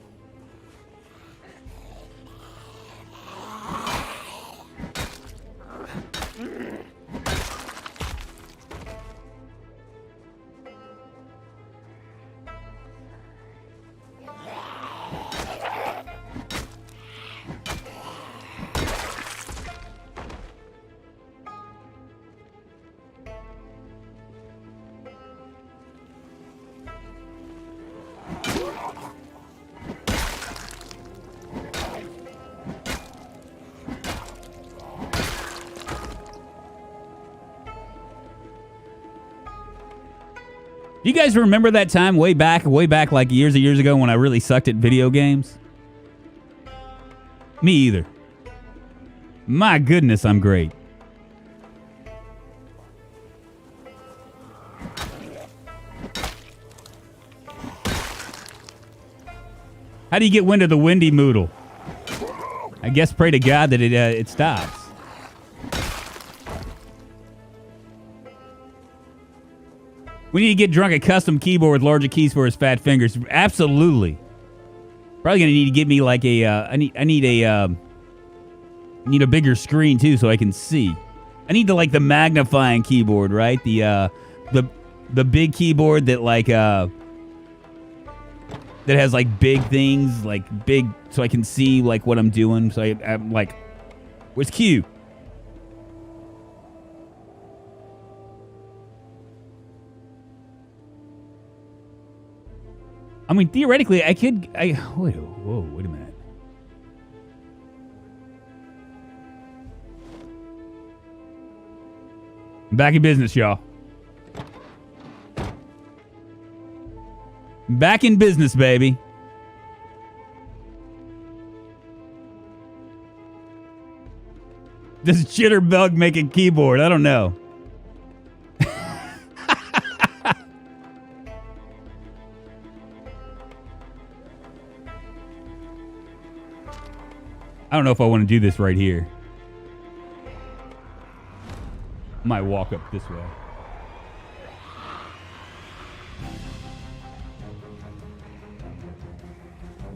Speaker 1: Do you guys remember that time way back like years and years ago when I really sucked at video games? Me either. My goodness, I'm great. How do you get wind of the windy moodle? I guess pray to God that it stops. We need to get Drunk a custom keyboard with larger keys for his fat fingers. Absolutely. Probably gonna need to get me like a. I need a bigger screen too so I can see. I need the magnifying keyboard, right? The big keyboard that that has like big things, like big, so I can see like what I'm doing. So I'm like, where's Q? I mean, theoretically, I could. Wait a minute. I'm back in business, y'all. Back in business, baby. Does Jitterbug make a keyboard? I don't know. I don't know if I want to do this right here. Might walk up this way.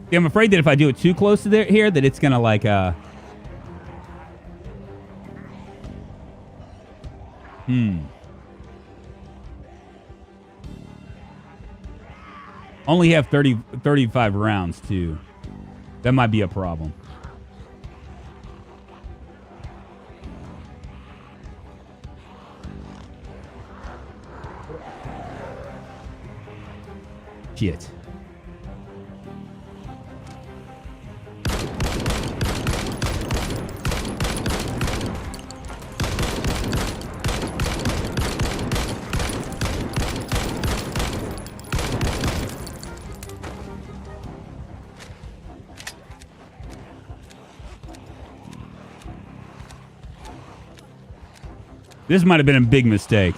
Speaker 1: Yeah, I'm afraid that if I do it too close to here, that it's gonna Only have 35 rounds too. That might be a problem. Shit. This might have been a big mistake.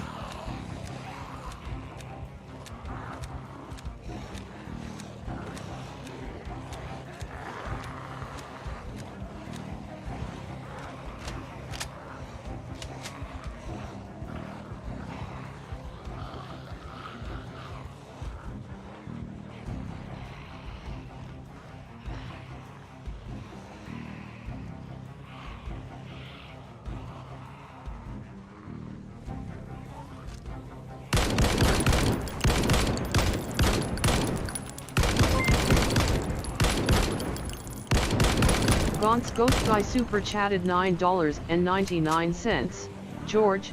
Speaker 2: Ghost Guy super chatted $9.99. George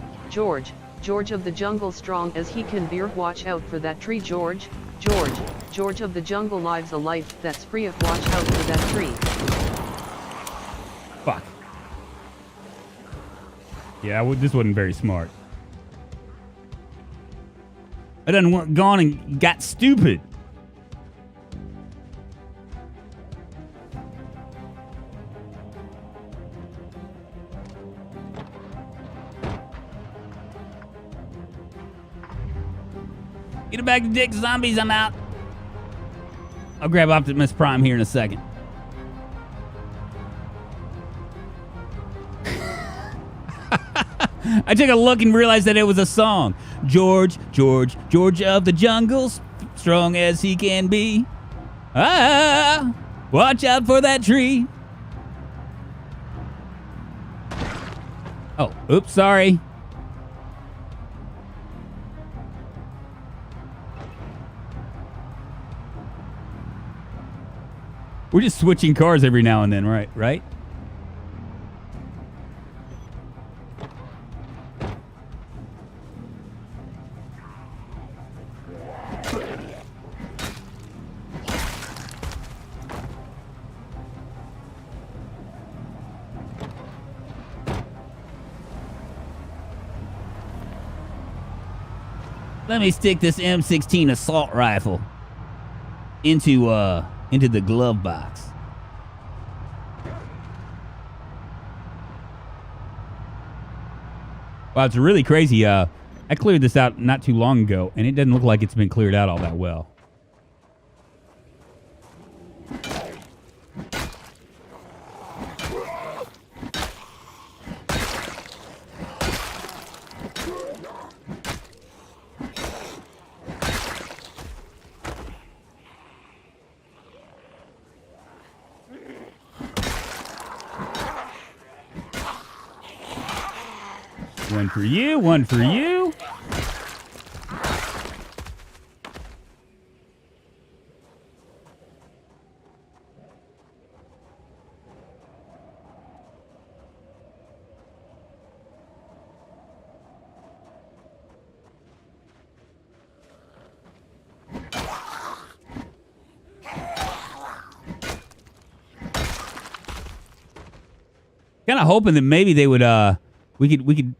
Speaker 2: of the jungle strong as he can beer. Watch out for that tree, George of the jungle lives a life that's free of. Watch out for that tree.
Speaker 1: Fuck. Yeah, this wasn't very smart. I done gone and got stupid. Get it back to Dick Zombies, I'm out. I'll grab Optimus Prime here in a second. I took a look and realized that it was a song. George, George, George of the jungle, strong as he can be. Ah, watch out for that tree. Oh, oops, sorry. We're just switching cars every now and then, right? Let me stick this M16 assault rifle into the glove box. Wow, it's really crazy. I cleared this out not too long ago, and it doesn't look like it's been cleared out all that well. One for you, one for you. Kind of hoping that maybe they would we could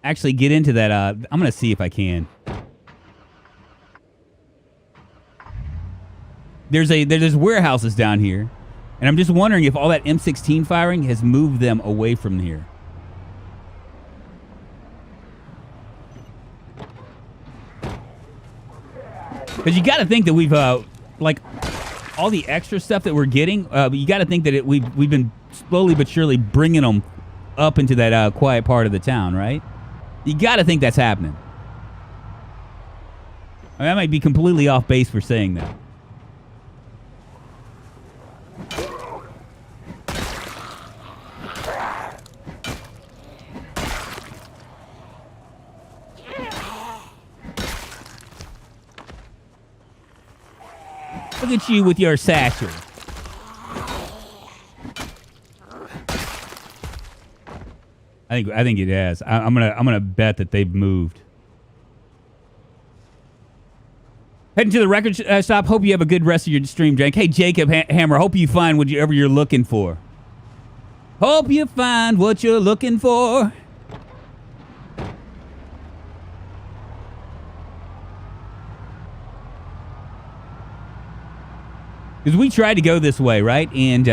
Speaker 1: actually get into that. I'm gonna see if I can. There's warehouses down here, and I'm just wondering if all that M16 firing has moved them away from here. Because you got to think that we've like all the extra stuff that we're getting. You got to think that we've been slowly but surely bringing them up into that quiet part of the town, right? You got to think that's happening. I mean, I might be completely off base for saying that. Look at you with your satchel. I think it has. I'm gonna bet that they've moved. Heading to the record shop. Hope you have a good rest of your stream, Jake. Hey, Jacob Hammer. Hope you find whatever you're looking for. Hope you find what you're looking for. Because we tried to go this way, right? And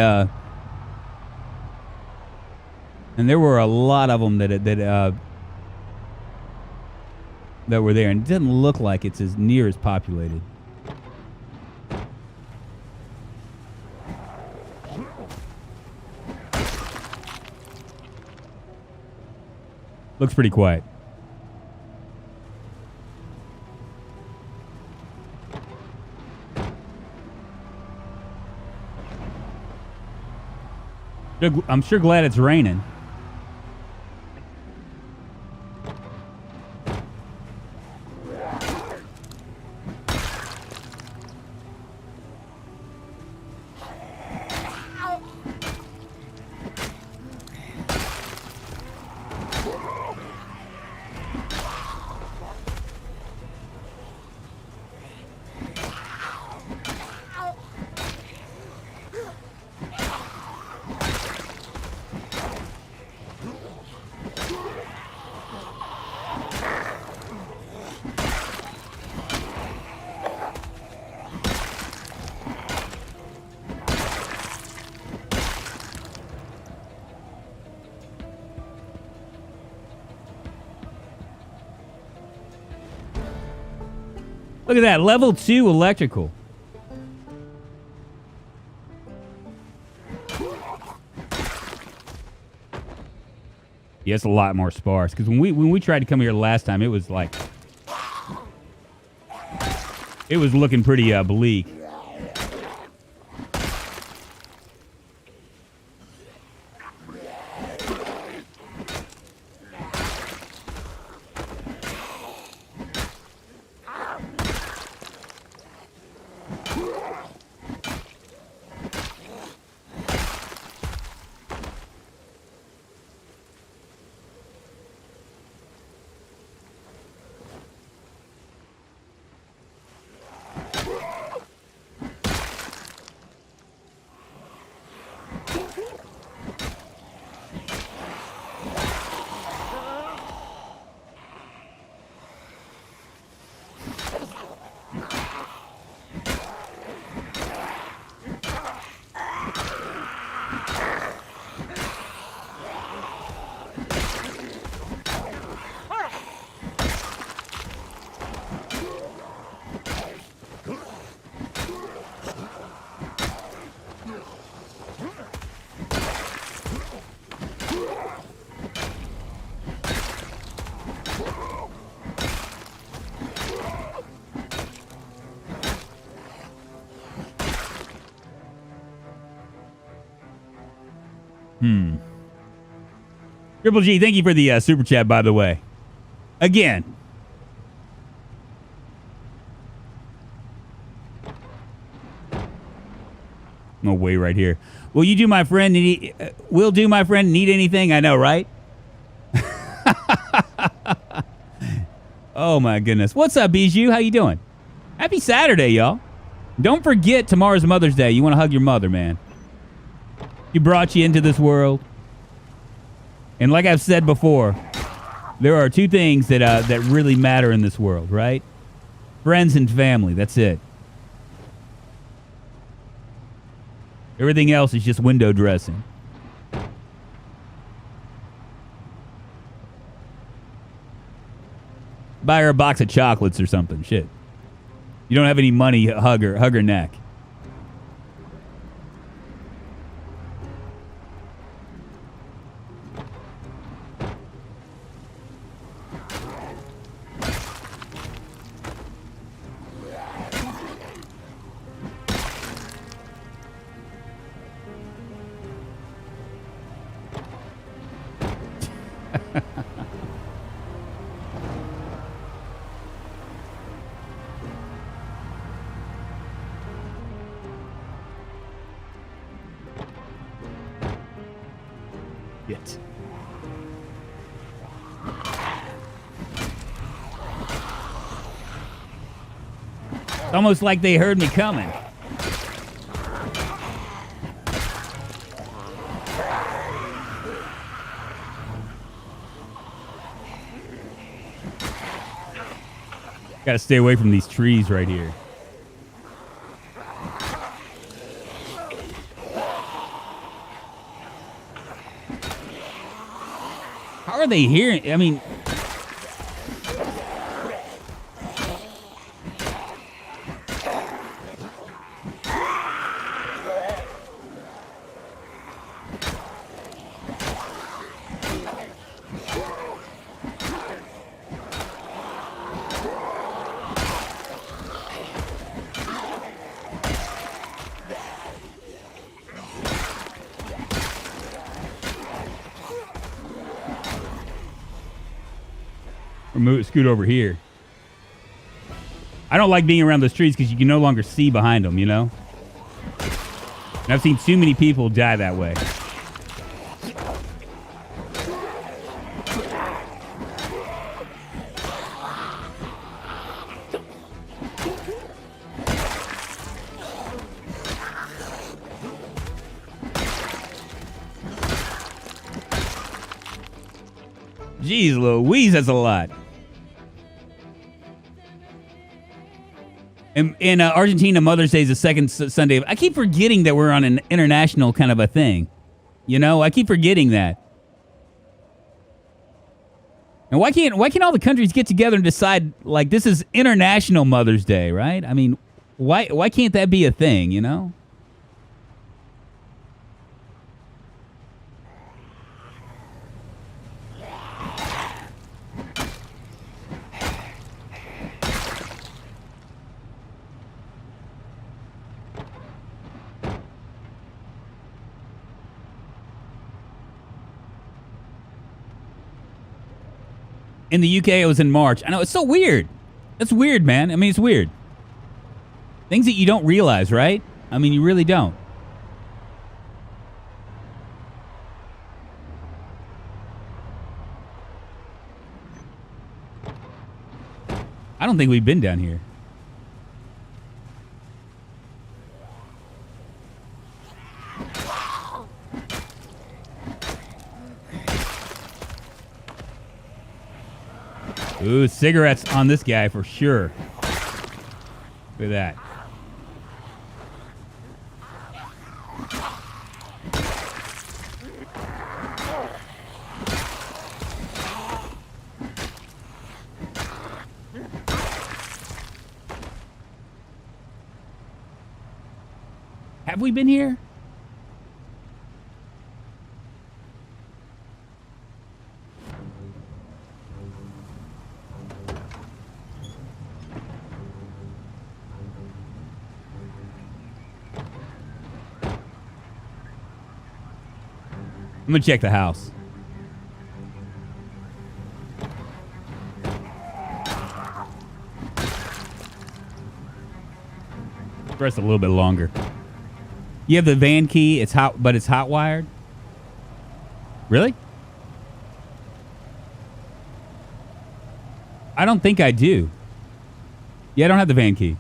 Speaker 1: there were a lot of them that were there, and it doesn't look like it's as near as populated. Looks pretty quiet. I'm sure glad it's raining. Look at that, level 2 electrical. Yeah, it's a lot more sparse. Because when we tried to come here last time, it was like... It was looking pretty bleak. Triple G, thank you for the super chat, by the way. Again. No way right here. Will you do, my friend? Will do, my friend. Need anything? I know, right? Oh, my goodness. What's up, Bijou? How you doing? Happy Saturday, y'all. Don't forget tomorrow's Mother's Day. You want to hug your mother, man. She brought you into this world. And like I've said before, there are two things that really matter in this world, right? Friends and family. That's it. Everything else is just window dressing. Buy her a box of chocolates or something. Shit. You don't have any money, hug her neck. It's almost like they heard me coming. Gotta stay away from these trees right here. How are they hearing? I mean... Scoot over here. I don't like being around those trees because you can no longer see behind them, you know? And I've seen too many people die that way. Jeez Louise, that's a lot. In Argentina, Mother's Day is the second Sunday. I keep forgetting that we're on an international kind of a thing. You know, I keep forgetting that. And why can't all the countries get together and decide, like, this is International Mother's Day, right? I mean, why can't that be a thing, you know? In the UK, it was in March. I know, it's so weird. That's weird, man. I mean, it's weird. Things that you don't realize, right? I mean, you really don't. I don't think we've been down here. Ooh, cigarettes on this guy for sure. Look at that. Have we been here? I'm gonna check the house. Rest a little bit longer. You have the van key. It's hot, but it's hot wired. Really? I don't think I do. Yeah, I don't have the van key.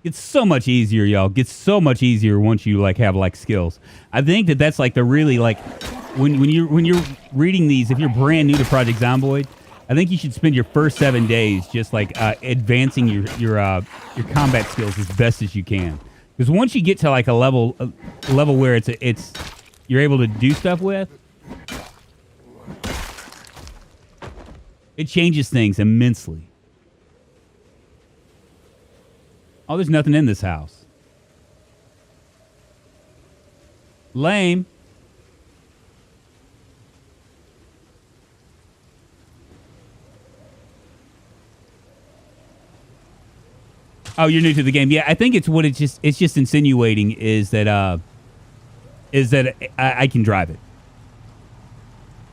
Speaker 1: It's so much easier, y'all. Gets so much easier once you like have like skills. I think that that's like the really like when you're reading these. If you're brand new to Project Zomboid, I think you should spend your first 7 days just like advancing your combat skills as best as you can. Because once you get to like a level where it's you're able to do stuff with, it changes things immensely. Oh, there's nothing in this house. Lame. Oh, you're new to the game. Yeah, I think it's what it's just insinuating is that I can drive it.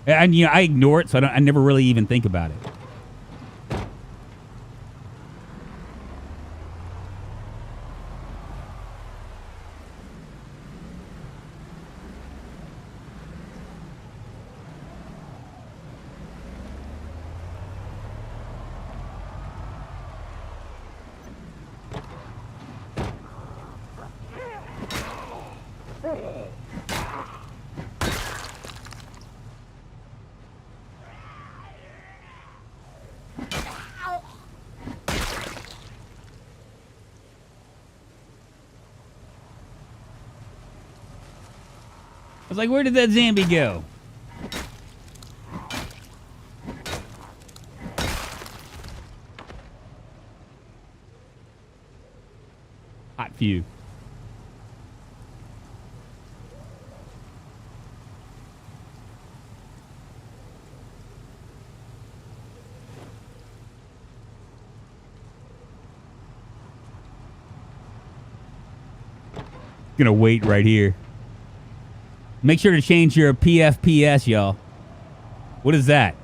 Speaker 1: And I ignore it, so I never really even think about it. I was like, where did that zombie go? Hot few. Gonna wait right here. Make sure to change your PFPS, y'all. What is that?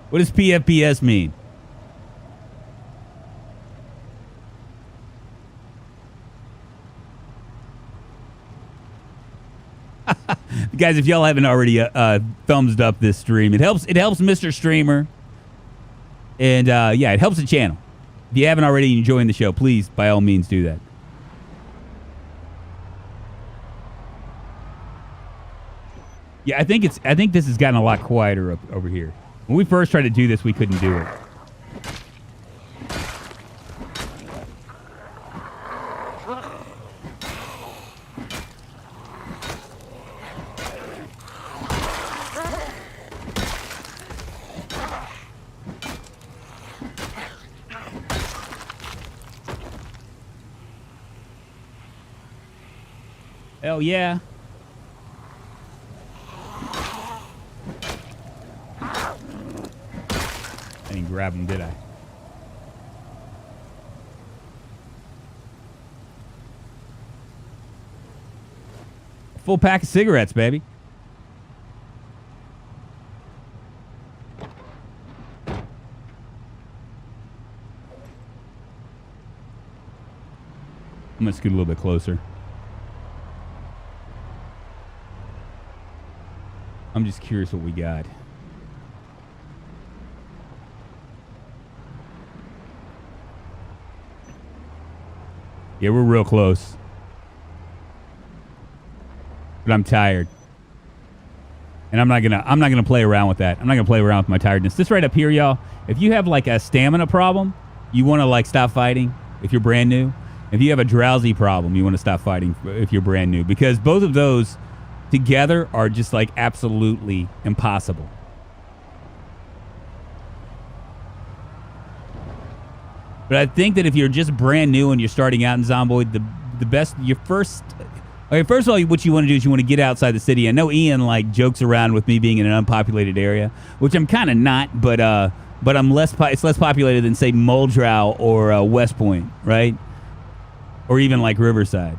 Speaker 1: What does PFPS mean? Guys, if y'all haven't already thumbs up this stream, it helps Mr. Streamer. And yeah, it helps the channel. If you haven't already enjoying the show, please by all means do that. Yeah, I think this has gotten a lot quieter over here. When we first tried to do this, we couldn't do it. Hell yeah. I didn't grab him, did I? Full pack of cigarettes, baby. I'm going to scoot a little bit closer. I'm just curious what we got. Yeah, we're real close. But I'm tired. And I'm not gonna play around with that. I'm not gonna play around with my tiredness. This right up here, y'all, if you have like a stamina problem, you wanna like stop fighting if you're brand new. If you have a drowsy problem, you want to stop fighting if you're brand new, because both of those together are just like absolutely impossible. But I think that if you're just brand new and you're starting out in Zomboid, the best, your first... Okay, first of all, what you want to do is you want to get outside the city. I know Ian like jokes around with me being in an unpopulated area, which I'm kind of not, but I'm less. It's less populated than say Muldrow or West Point, right? Or even like Riverside.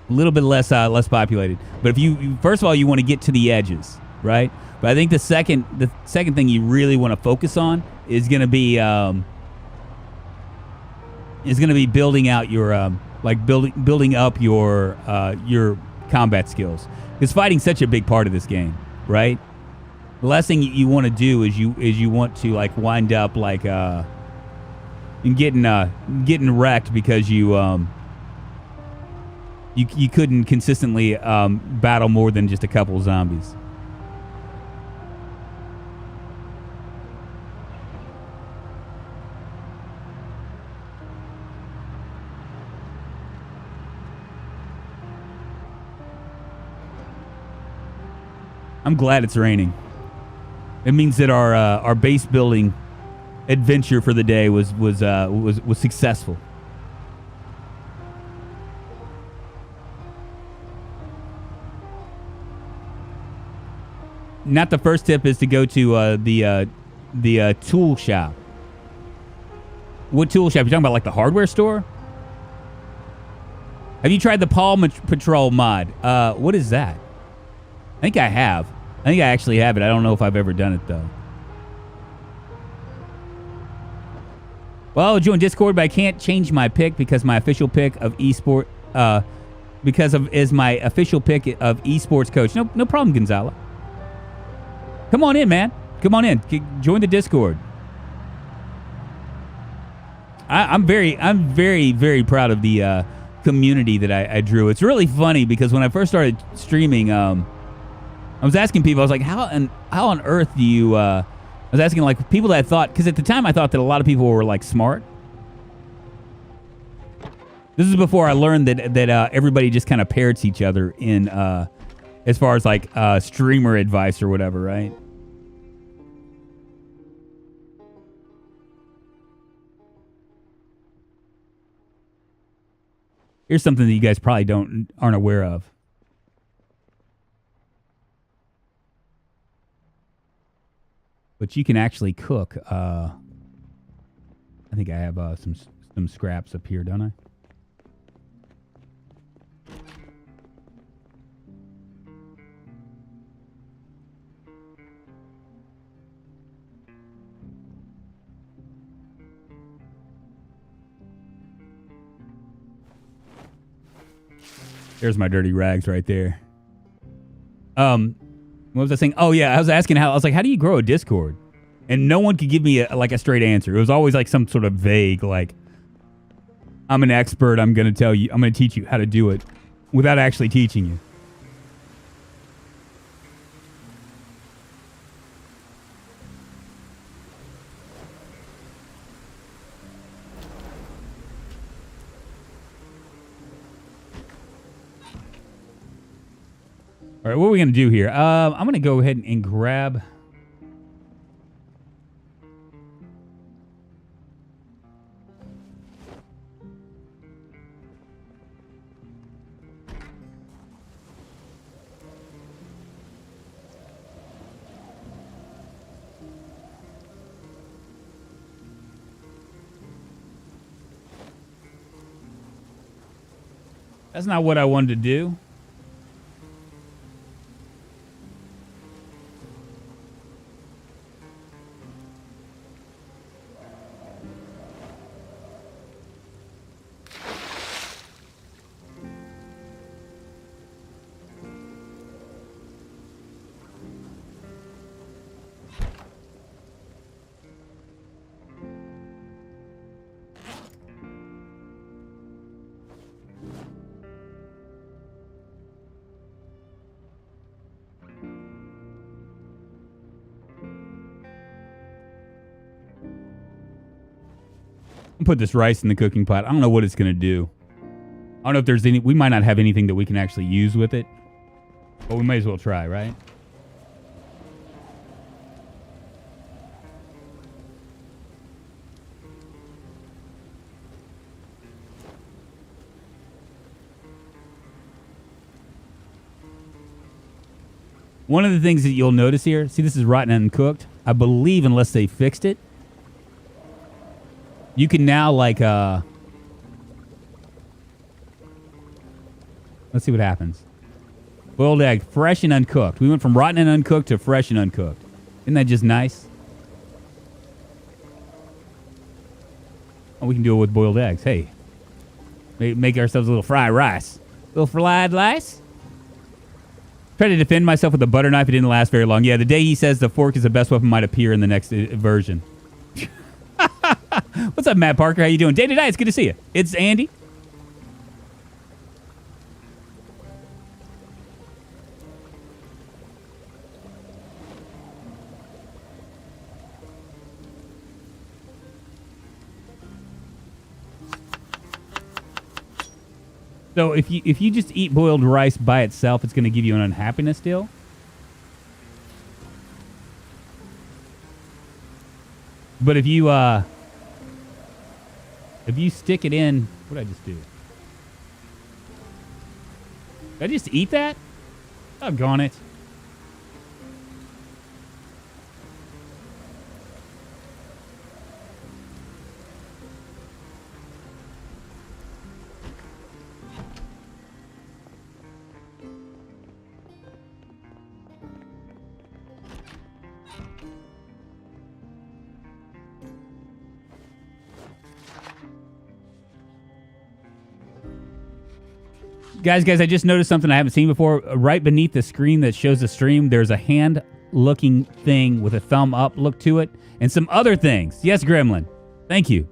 Speaker 1: A little bit less populated. But if you first of all you want to get to the edges, right? But I think the second thing you really want to focus on is going to be building out your building up your combat skills, because fighting's such a big part of this game, right? The last thing you want to do is you want to like wind up like and getting wrecked because you couldn't consistently battle more than just a couple of zombies. I'm glad it's raining. It means that our base building adventure for the day was successful. Not the first tip is to go to the tool shop. What tool shop? You talking about like the hardware store? Have you tried the Paw Patrol mod? What is that? I think I have. I think I actually have it. I don't know if I've ever done it though. Well, join Discord, but I can't change my pick because my official pick of esport is my official pick of esports coach. No problem, Gonzalo. Come on in, man. Come on in. Join the Discord. I'm very, very proud of the community that I drew. It's really funny because when I first started streaming, I was asking people. I was like, how on earth do you? I was asking like people that I thought, because at the time I thought that a lot of people were like smart. This is before I learned that everybody just kind of parrots each other in as far as like streamer advice or whatever, right? Here's something that you guys probably aren't aware of. But you can actually cook. I think I have some scraps up here, don't I? There's my dirty rags right there. What was I saying? Oh yeah, I was asking how do you grow a Discord? And no one could give me a straight answer. It was always like some sort of vague, like, I'm an expert, I'm gonna teach you how to do it without actually teaching you. All right, what are we going to do here? I'm going to go ahead and grab... That's not what I wanted to do. Put this rice in the cooking pot. I don't know what it's going to do. I don't know if there's any... We might not have anything that we can actually use with it. But we may as well try, right? One of the things that you'll notice here... See, this is rotten and uncooked. I believe unless they fixed it... You can now, like, let's see what happens. Boiled egg, fresh and uncooked. We went from rotten and uncooked to fresh and uncooked. Isn't that just nice? Oh, we can do it with boiled eggs. Hey. Make ourselves a little fried rice. Little fried rice? Tried to defend myself with a butter knife. It didn't last very long. Yeah, the day he says the fork is the best weapon might appear in the next version. What's up, Matt Parker? How you doing? Day to day, it's good to see you. It's Andy. So if you just eat boiled rice by itself, it's going to give you an unhappiness deal. But if you stick it in, what did I just do? Did I just eat that? Doggone it. Guys, I just noticed something I haven't seen before. Right beneath the screen that shows the stream, there's a hand-looking thing with a thumb up look to it, and some other things. Yes, Gremlin. Thank you.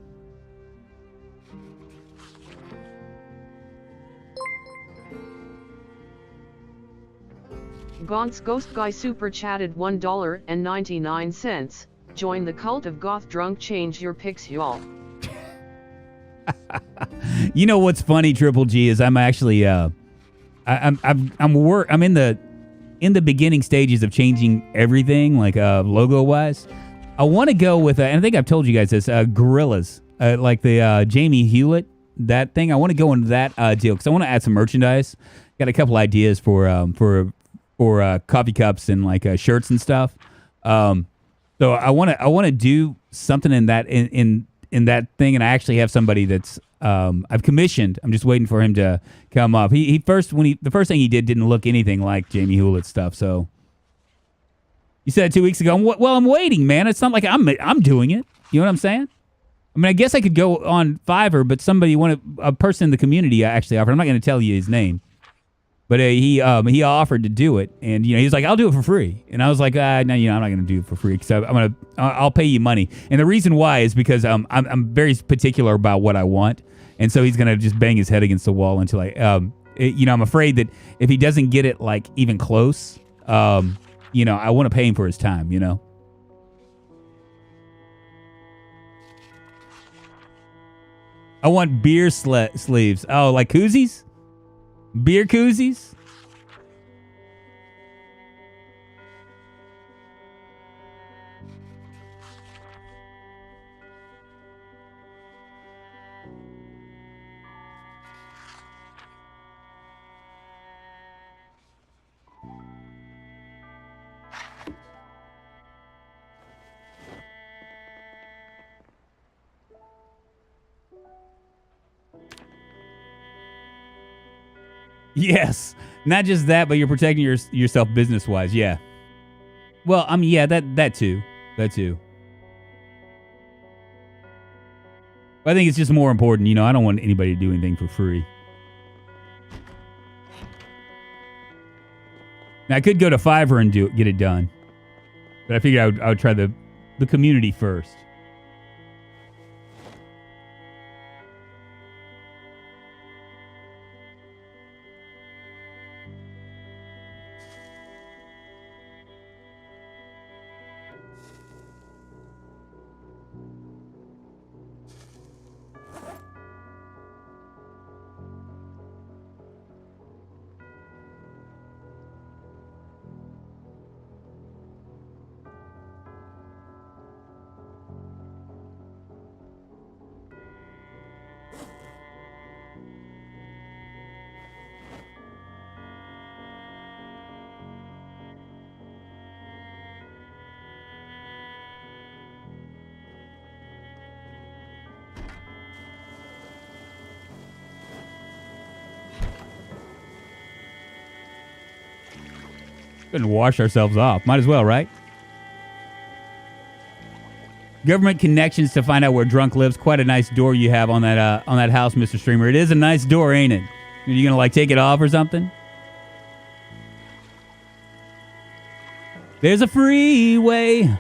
Speaker 2: Gaunt's Ghost Guy super chatted $1.99. Join the cult of Goth Drunk. Change your pics, y'all.
Speaker 1: You know what's funny, Triple G, is I'm actually I'm in the beginning stages of changing everything, like logo wise. I want to go with and I think I've told you guys this, gorillas, like the Jamie Hewlett, that thing. I want to go in that deal because I want to add some merchandise. Got a couple ideas for coffee cups and like shirts and stuff. So I want to do something in that in that thing, and I actually have somebody that's I've commissioned. I'm just waiting for him to come up. The first thing he did didn't look anything like Jamie Hewlett stuff. So you said 2 weeks ago. Well, I'm waiting, man. It's not like I'm doing it. You know what I'm saying? I mean, I guess I could go on Fiverr, but a person in the community actually offered. I'm not going to tell you his name, but he offered to do it, and he was like, "I'll do it for free," and I was like, "No, I'm not going to do it for free because I'll pay you money." And the reason why is because I'm very particular about what I want, and so he's going to just bang his head against the wall until I'm afraid that if he doesn't get it like even close, I want to pay him for his time, I want beer sleeves. Oh, like koozies? Beer koozies? Yes. Not just that, but you're protecting yourself business-wise. Yeah. Well, I mean, yeah, that too. That too. But I think it's just more important. You know, I don't want anybody to do anything for free. Now, I could go to Fiverr and get it done. But I figured I would try the community first. Couldn't wash ourselves off. Might as well, right? Government connections to find out where Drunk lives. Quite a nice door you have on that house, Mr. Streamer. It is a nice door, ain't it? Are you gonna like take it off or something? There's a freeway.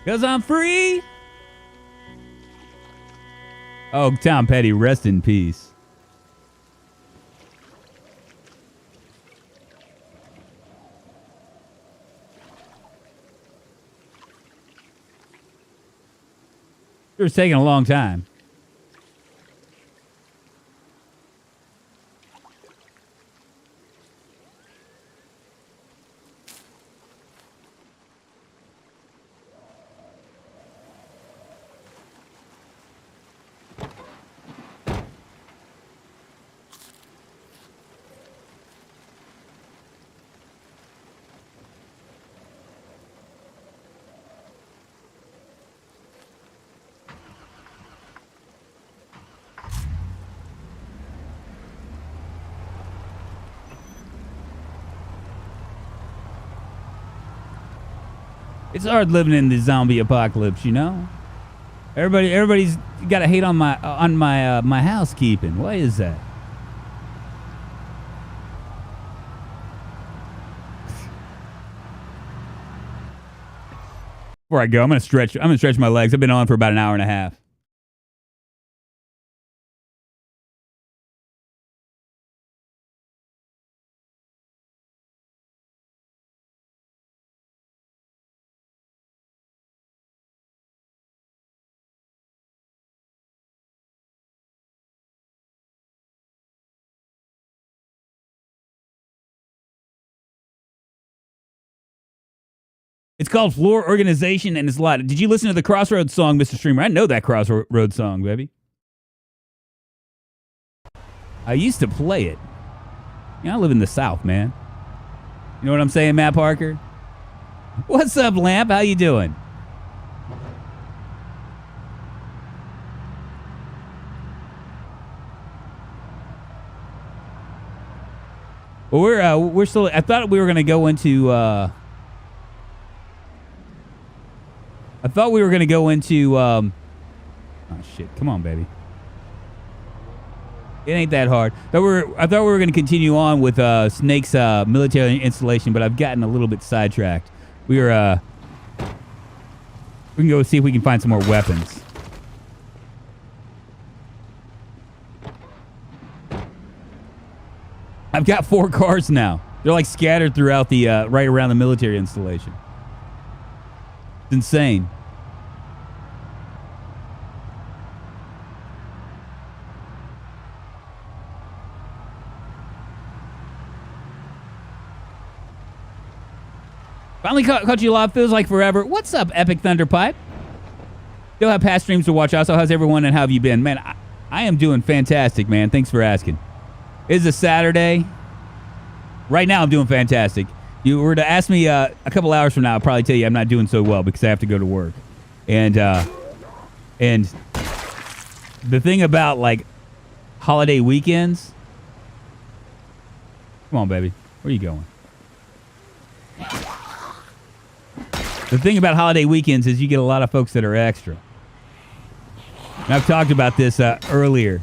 Speaker 1: 'Cause I'm free. Oh, Tom Petty, rest in peace. It was taking a long time. It's hard living in the zombie apocalypse, you know. Everybody's got to hate on my housekeeping. Why is that? Before I go, I'm gonna stretch my legs. I've been on for about an hour and a half. It's called Floor Organization, and it's a lot. Did you listen to the Crossroads song, Mr. Streamer? I know that Crossroads song, baby. I used to play it. You know, I live in the South, man. You know what I'm saying, Matt Parker? What's up, Lamp? How you doing? Well, we're still. I thought we were gonna go into. Oh shit! Come on, baby. It ain't that hard. I thought we were going to continue on with Snake's military installation, but I've gotten a little bit sidetracked. We can go see if we can find some more weapons. I've got 4 cars now. They're like scattered throughout the right around the military installation. It's insane. Finally caught you live. Feels like forever. What's up, Epic Thunderpipe? Still have past streams to watch. Also, how's everyone and how have you been? Man, I am doing fantastic, man. Thanks for asking. It's a Saturday. Right now, I'm doing fantastic. You were to ask me a couple hours from now, I'll probably tell you I'm not doing so well because I have to go to work. And the thing about, like, holiday weekends. Come on, baby. Where are you going? The thing about holiday weekends is you get a lot of folks that are extra. And I've talked about this earlier.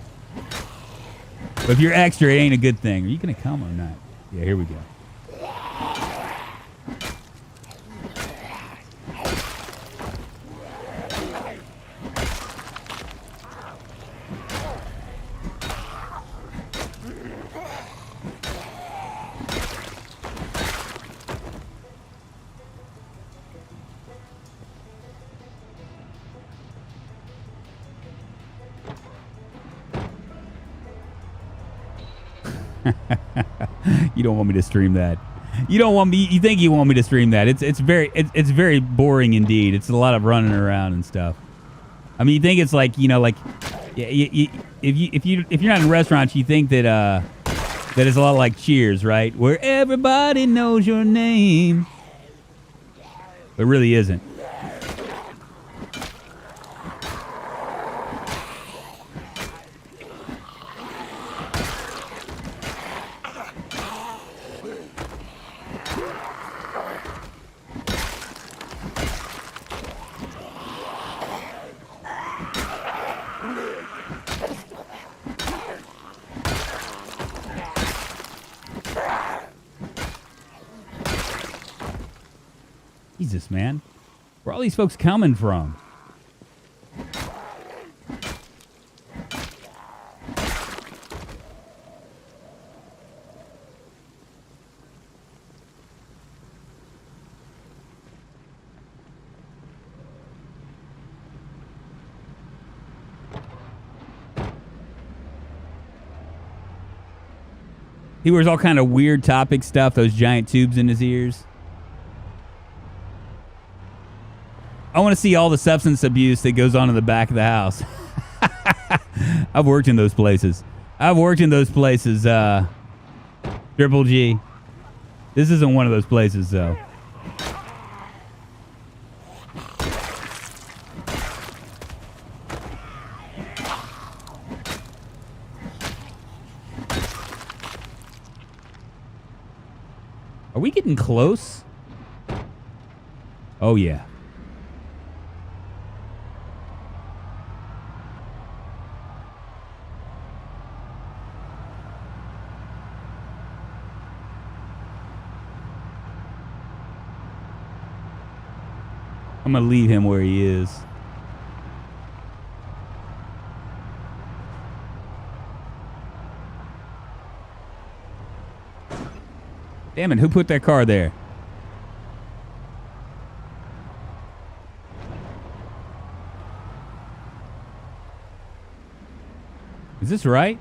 Speaker 1: But if you're extra, it ain't a good thing. Are you going to come or not? Yeah, here we go. You don't want me to stream that. You don't want me. You think you want me to stream that? It's very boring indeed. It's a lot of running around and stuff. I mean, you think it's like like if you're not in restaurants, you think that that it's a lot like Cheers, right? Where everybody knows your name. But it really isn't. Jesus, man. Where are all these folks coming from? He wears all kind of weird topic stuff, those giant tubes in his ears. I want to see all the substance abuse that goes on in the back of the house. I've worked in those places. Triple G. This isn't one of those places, though. Are we getting close? Oh, yeah. I'm going to leave him where he is. Damn it, who put that car there? Is this right?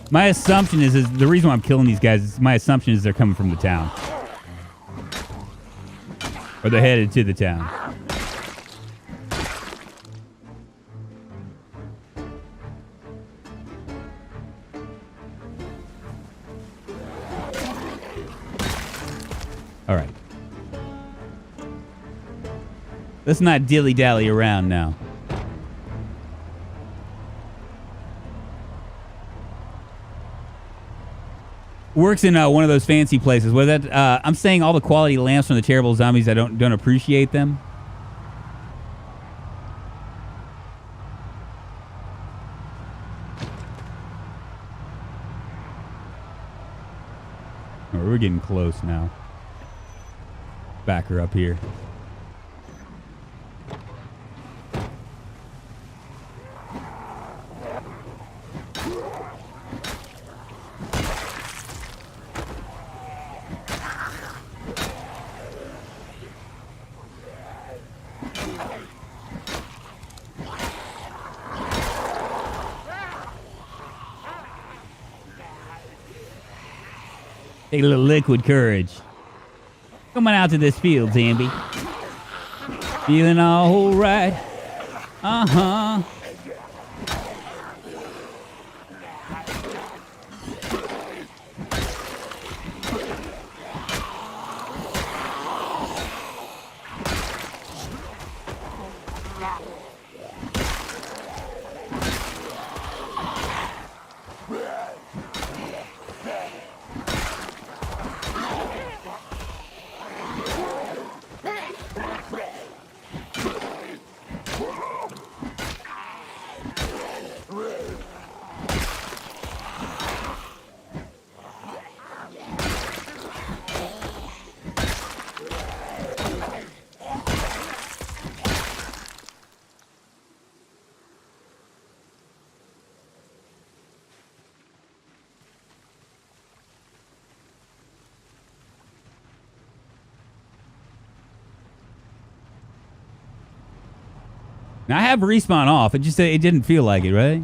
Speaker 1: My assumption is the reason why I'm killing these guys is my assumption is they're coming from the town. Or they're headed to the town. All right. Let's not dilly-dally around now. Works in one of those fancy places. Was that? I'm saying all the quality lamps from the terrible zombies. I don't appreciate them. Oh, we're getting close now. Back her up here. Take a little liquid courage. Come on out to this field, Zambi. Feeling all right. Uh-huh. Now I have respawn off. It just it didn't feel like it, right?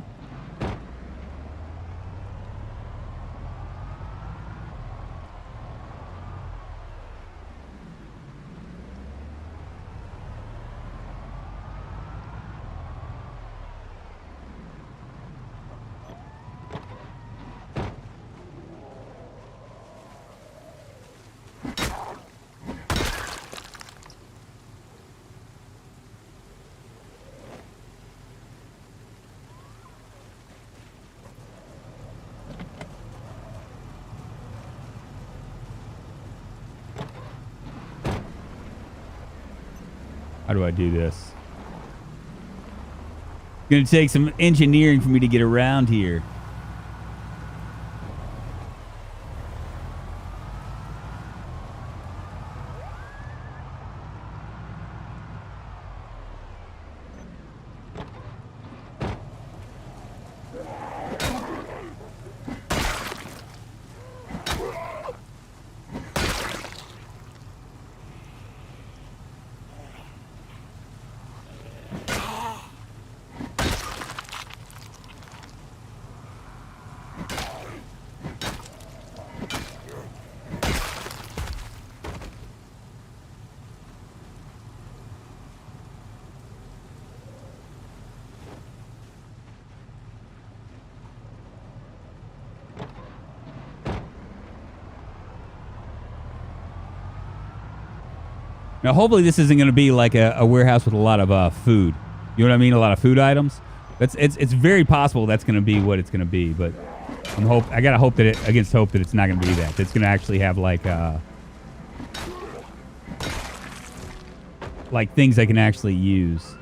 Speaker 1: How do I do this? It's gonna take some engineering for me to get around here. Now, hopefully this isn't going to be like a warehouse with a lot of food. You know what I mean? A lot of food items. It's very possible that's going to be what it's going to be, but I gotta hope that against hope that it's not going to be that. It's going to actually have like things I can actually use.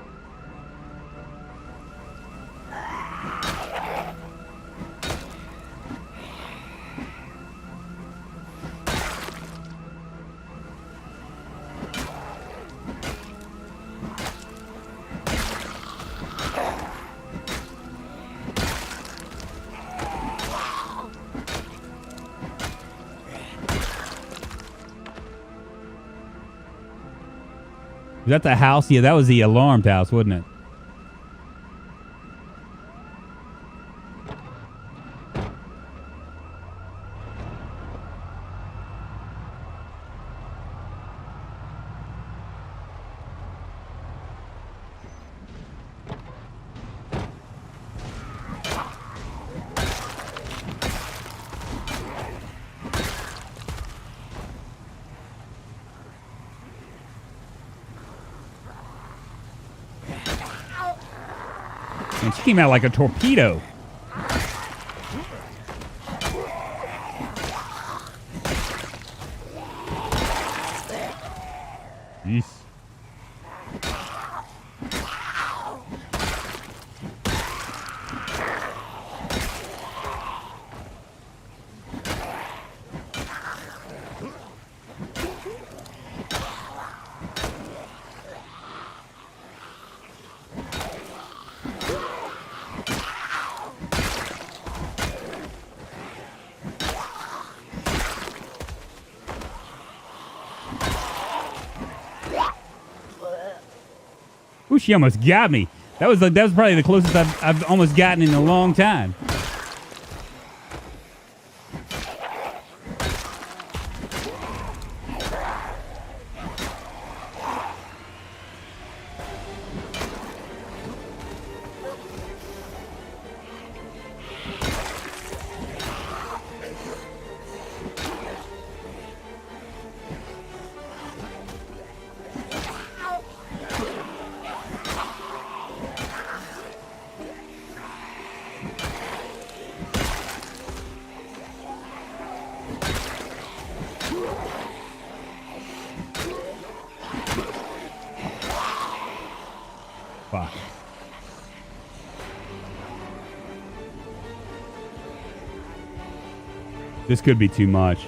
Speaker 1: Was that the house? Yeah, that was the alarmed house, wasn't it? And she came out like a torpedo. Yeesh. Ooh, she almost got me. That was probably the closest I've almost gotten in a long time. This could be too much.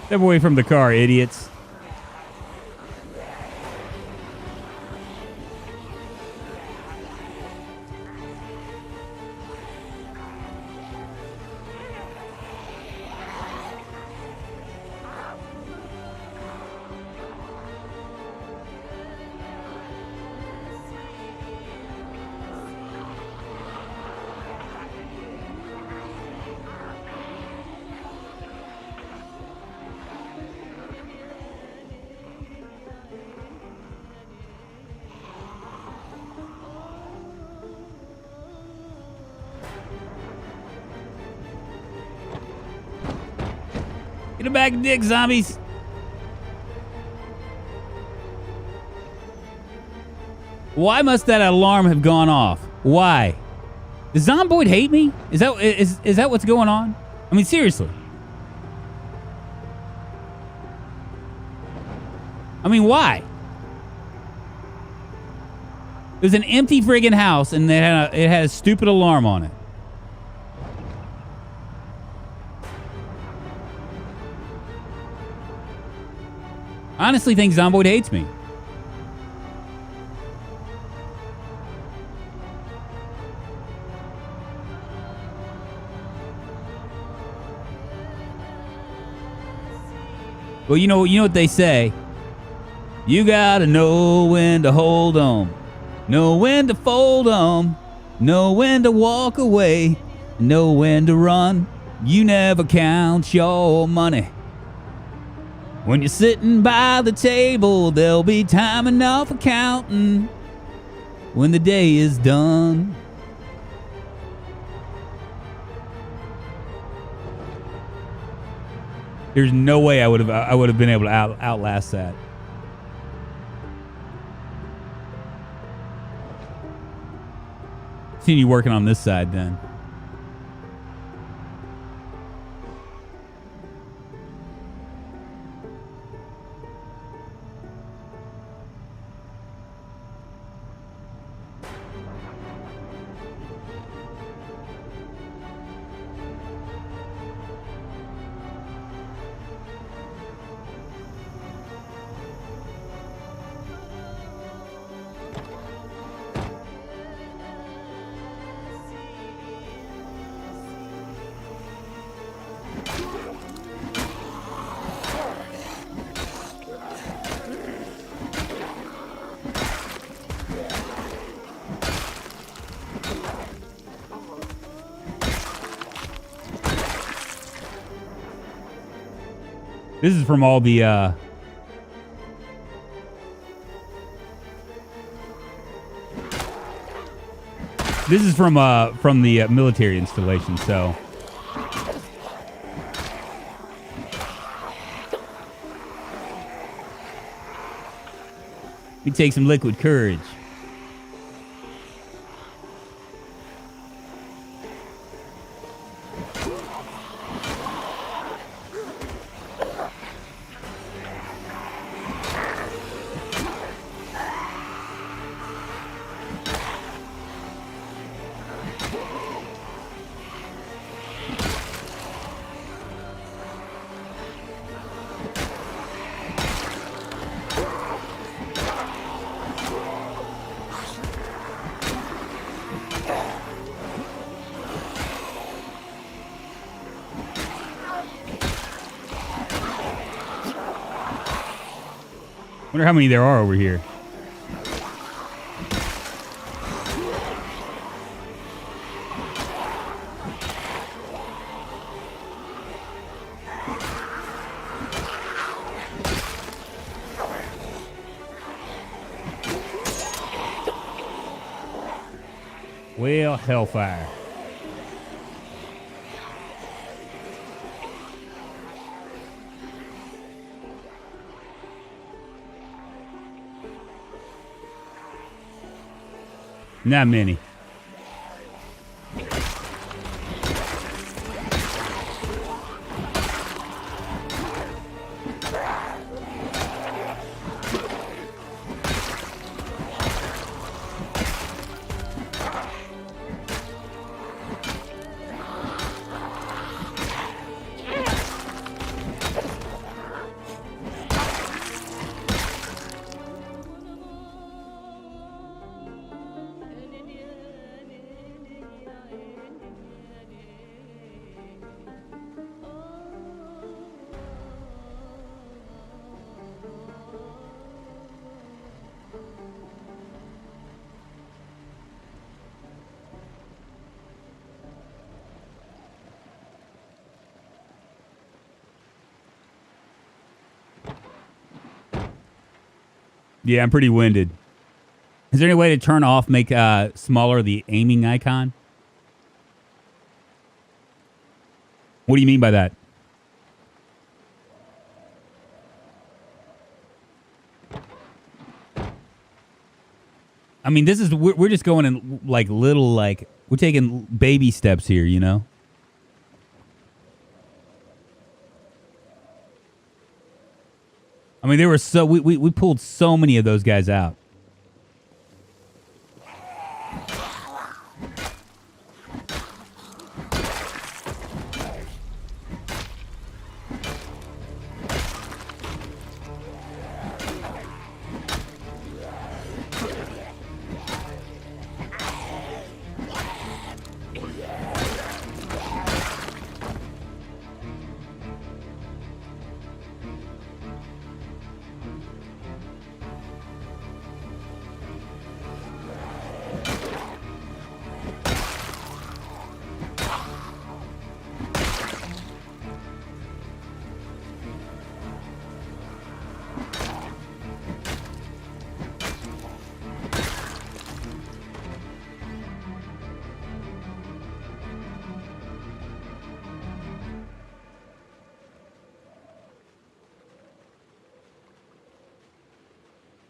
Speaker 1: Step away from the car, idiots. Get a bag of dicks, zombies. Why must that alarm have gone off? Why? Does Zomboid hate me? Is that what's going on? I mean, seriously. I mean, why? It was an empty friggin' house, and it had a stupid alarm on it. I honestly think Zomboid hates me. Well, you know what they say. You gotta know when to hold 'em, know when to fold 'em, know when to walk away, know when to run. You never count your money. When you're sitting by the table, there'll be time enough for counting when the day is done. There's no way I would have been able to outlast that. Continue working on this side then. This is from all the this is from the military installation, so we take some liquid courage. Wonder how many there are over here. Well, hellfire. Not many. Yeah, I'm pretty winded. Is there any way to turn off, make smaller the aiming icon? What do you mean by that? I mean, this is we're just going in like little like we're taking baby steps here, you know. I mean, there were we pulled so many of those guys out.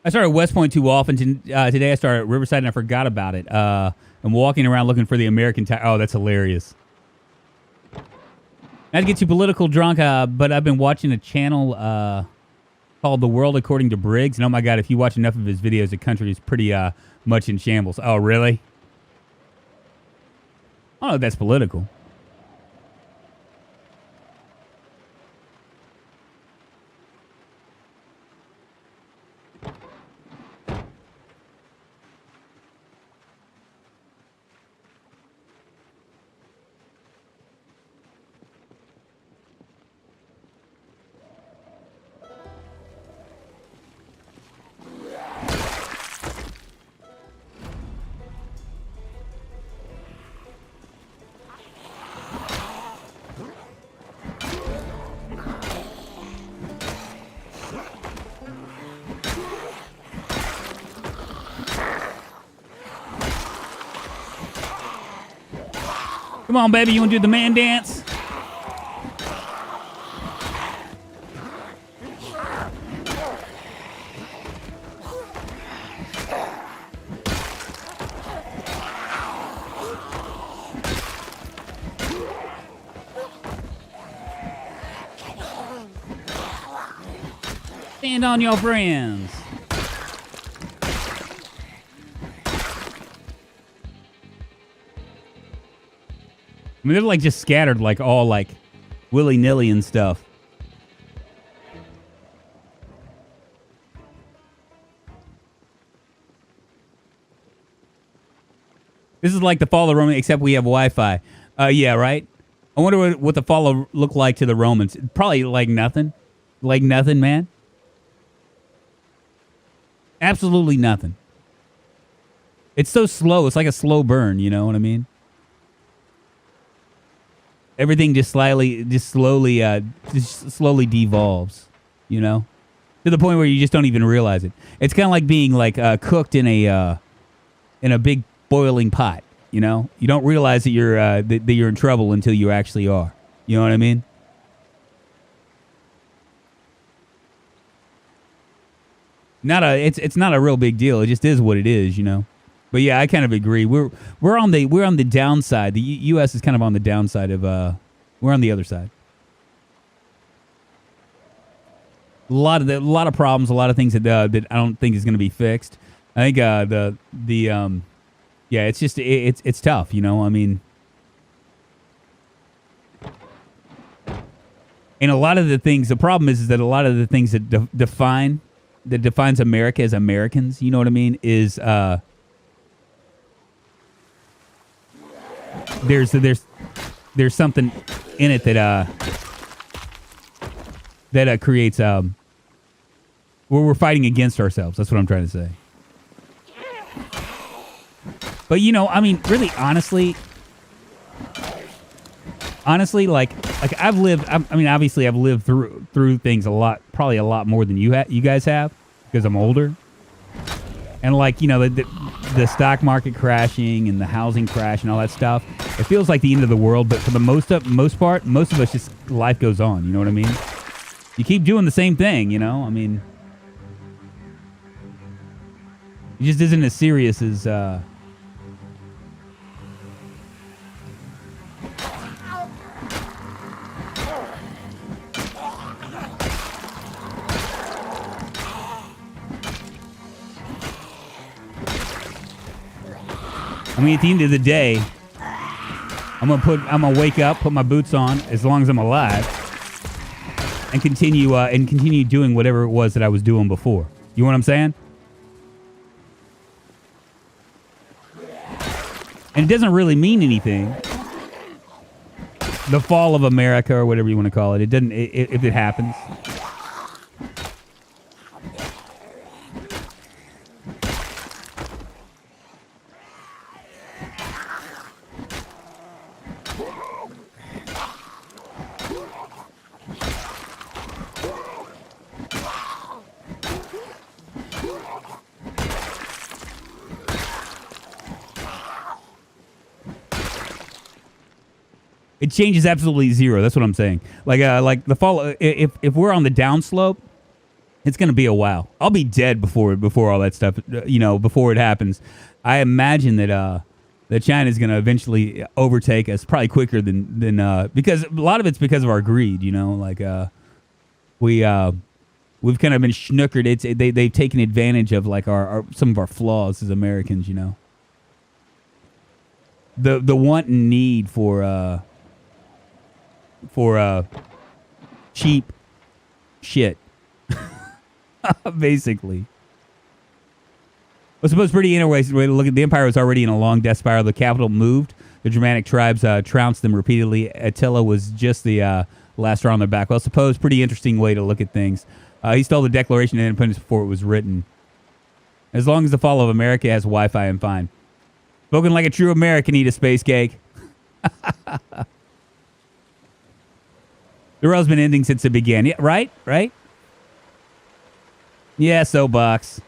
Speaker 1: I started West Point too often. Today I started at Riverside and I forgot about it. I'm walking around looking for the American Tower. Oh, that's hilarious. Not to get too political drunk, but I've been watching a channel called The World According to Briggs. And oh my God, if you watch enough of his videos, the country is pretty much in shambles. Oh, really? I don't know if that's political. Come on, baby, you want to do the man dance? Stand on your friends. I mean, they're like just scattered, like all like willy-nilly and stuff. This is like the fall of the Romans, except we have Wi-Fi. Yeah, right? I wonder what the fall looked like to the Romans. Probably like nothing. Like nothing, man. Absolutely nothing. It's so slow. It's like a slow burn. You know what I mean? Everything just slowly devolves. You know, to the point where you just don't even realize it. It's kind of like being like cooked in a big boiling pot. You know, you don't realize that you're in trouble until you actually are. You know what I mean? It's not a real big deal. It just is what it is, you know. But yeah, I kind of agree. We're on the downside. The U.S. is kind of on the downside of we're on the other side. A lot of problems, a lot of things that I don't think is going to be fixed. I think yeah, it's just it's tough, you know. I mean, and a lot of the things. The problem is that a lot of the things that defines America as Americans, you know what I mean, is there's something in it that creates where we're fighting against ourselves. That's what I'm trying to say. But you know, I mean, really, honestly, like I've lived. I mean, obviously, I've lived through things a lot, probably a lot more than you guys have, because I'm older. And like, you know, the stock market crashing and the housing crash and all that stuff, it feels like the end of the world. But for the most part, most of us, just life goes on. You know what I mean? You keep doing the same thing. You know, I mean, it just isn't as serious as. I mean, at the end of the day, I'm gonna wake up, put my boots on, as long as I'm alive, and continue doing whatever it was that I was doing before. You know what I'm saying? And it doesn't really mean anything. The fall of America, or whatever you want to call it, it doesn't. If it happens. It changes absolutely zero. That's what I'm saying. Like the fall. If we're on the downslope, it's going to be a while. I'll be dead before all that stuff. You know, before it happens. I imagine that China's going to eventually overtake us, probably quicker than because a lot of it's because of our greed. You know, like we've kind of been schnookered. They've taken advantage of like our some of our flaws as Americans. You know, the want and need for cheap shit, basically. I suppose pretty interesting way to look at the empire was already in a long death spiral. The capital moved. The Germanic tribes trounced them repeatedly. Attila was just the last straw on their back. Well, I suppose pretty interesting way to look at things. He stole the Declaration of Independence before it was written. As long as the fall of America has Wi-Fi, I'm fine. Spoken like a true American, eat a space cake. The road's been ending since it began. Yeah, right? Yeah, soapbox.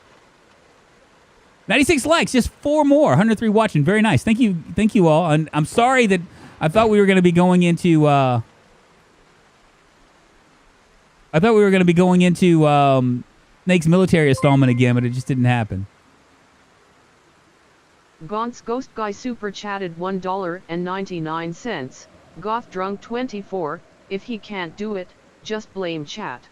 Speaker 1: 96 likes, just 4 more. 103 watching. Very nice. Thank you all. And I'm sorry that I thought we were going to be going into Snake's military installment again, but it just didn't happen.
Speaker 2: Gaunt's Ghost Guy super chatted $1.99. Goth Drunk 24. If he can't do it, just blame chat.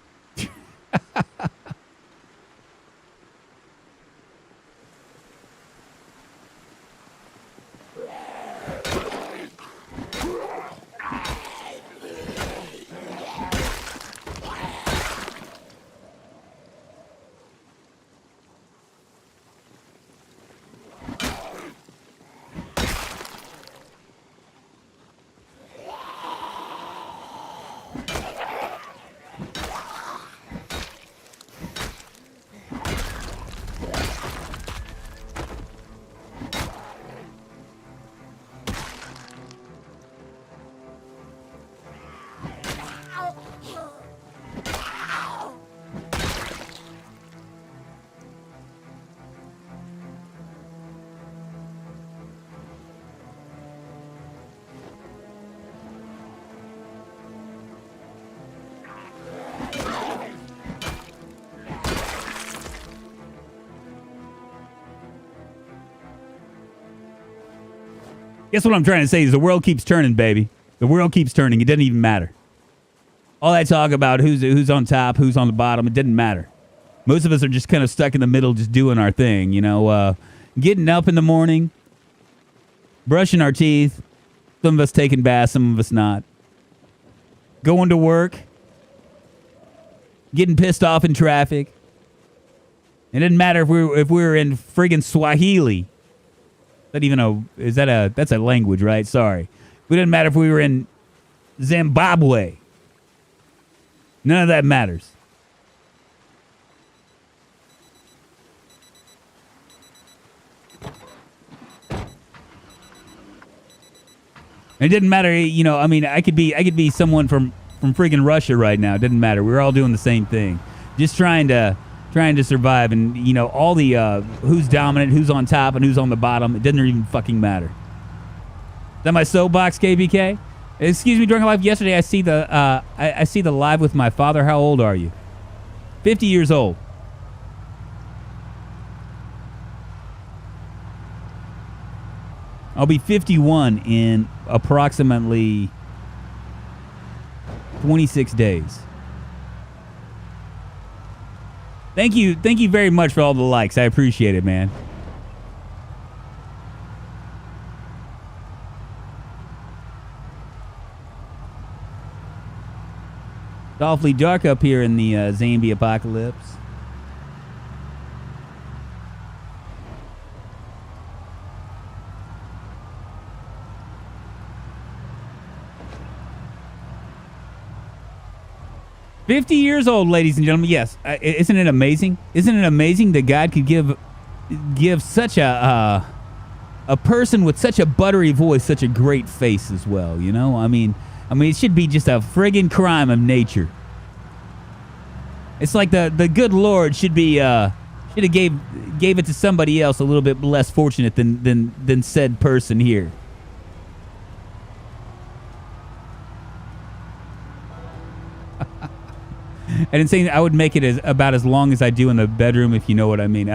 Speaker 1: Guess what I'm trying to say is the world keeps turning, baby. The world keeps turning. It doesn't even matter. All that talk about who's on top, who's on the bottom, it didn't matter. Most of us are just kind of stuck in the middle, just doing our thing, you know, getting up in the morning, brushing our teeth, some of us taking baths, some of us not, going to work, getting pissed off in traffic. It didn't matter if we were in friggin' Swahili. That even that's a language, right? Sorry. It didn't matter if we were in Zimbabwe. None of that matters. It didn't matter, you know. I mean, I could be someone from friggin' Russia right now. It didn't matter. We're all doing the same thing, just trying to survive. And you know, all the who's dominant, who's on top, and who's on the bottom. It doesn't even fucking matter. Is that my soapbox, KBK? Excuse me, Drunkonlife. Yesterday, I see the live with my father. How old are you? 50 years old. I'll be 51 in approximately 26 days. Thank you very much for all the likes. I appreciate it, man. It's awfully dark up here in the zombie apocalypse. $50 years old, ladies and gentlemen. Yes, isn't it amazing? Isn't it amazing that God could give such a person with such a buttery voice such a great face as well? You know, I mean, it should be just a friggin' crime of nature. It's like the good Lord should have gave it to somebody else a little bit less fortunate than said person here. I didn't say I would make it about as long as I do in the bedroom, if you know what I mean.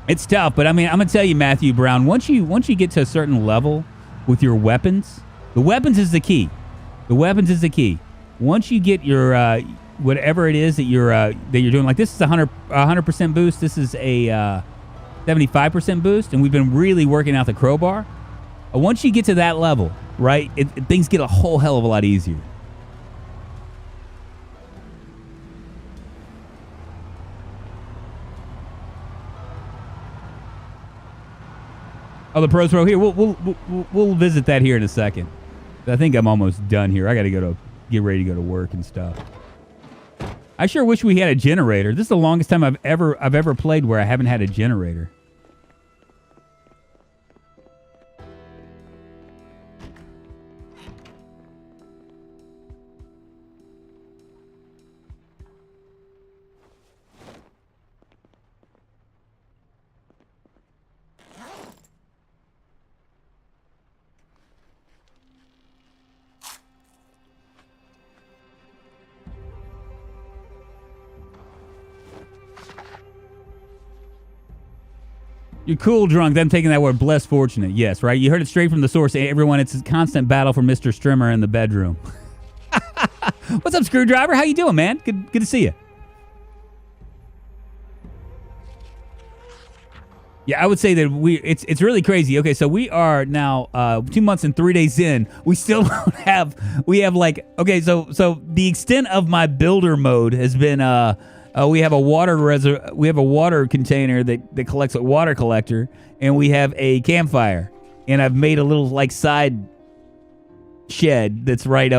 Speaker 1: It's tough, but I mean, I'm gonna tell you, Matthew Brown. Once you get to a certain level with your weapons, the weapons is the key. The weapons is the key. Once you get your whatever it is that you're doing, like this is a 100% boost. This is a 75% boost, and we've been really working out the crowbar. Once you get to that level, right, things get a whole hell of a lot easier. Oh, the pros pro here. We'll visit that here in a second. I think I'm almost done here. I got to get ready to go to work and stuff. I sure wish we had a generator. This is the longest time I've ever played where I haven't had a generator. You're cool, drunk. Them taking that word, blessed, fortunate. Yes, right? You heard it straight from the source. Everyone, it's a constant battle for Mr. Strimmer in the bedroom. What's up, Screwdriver? How you doing, man? Good to see you. Yeah, I would say that it's really crazy. Okay, so we are now 2 months and 3 days in. We still don't have, okay, so the extent of my builder mode has been, we have a water container that collects a water collector, and we have a campfire, and I've made a little side shed that's right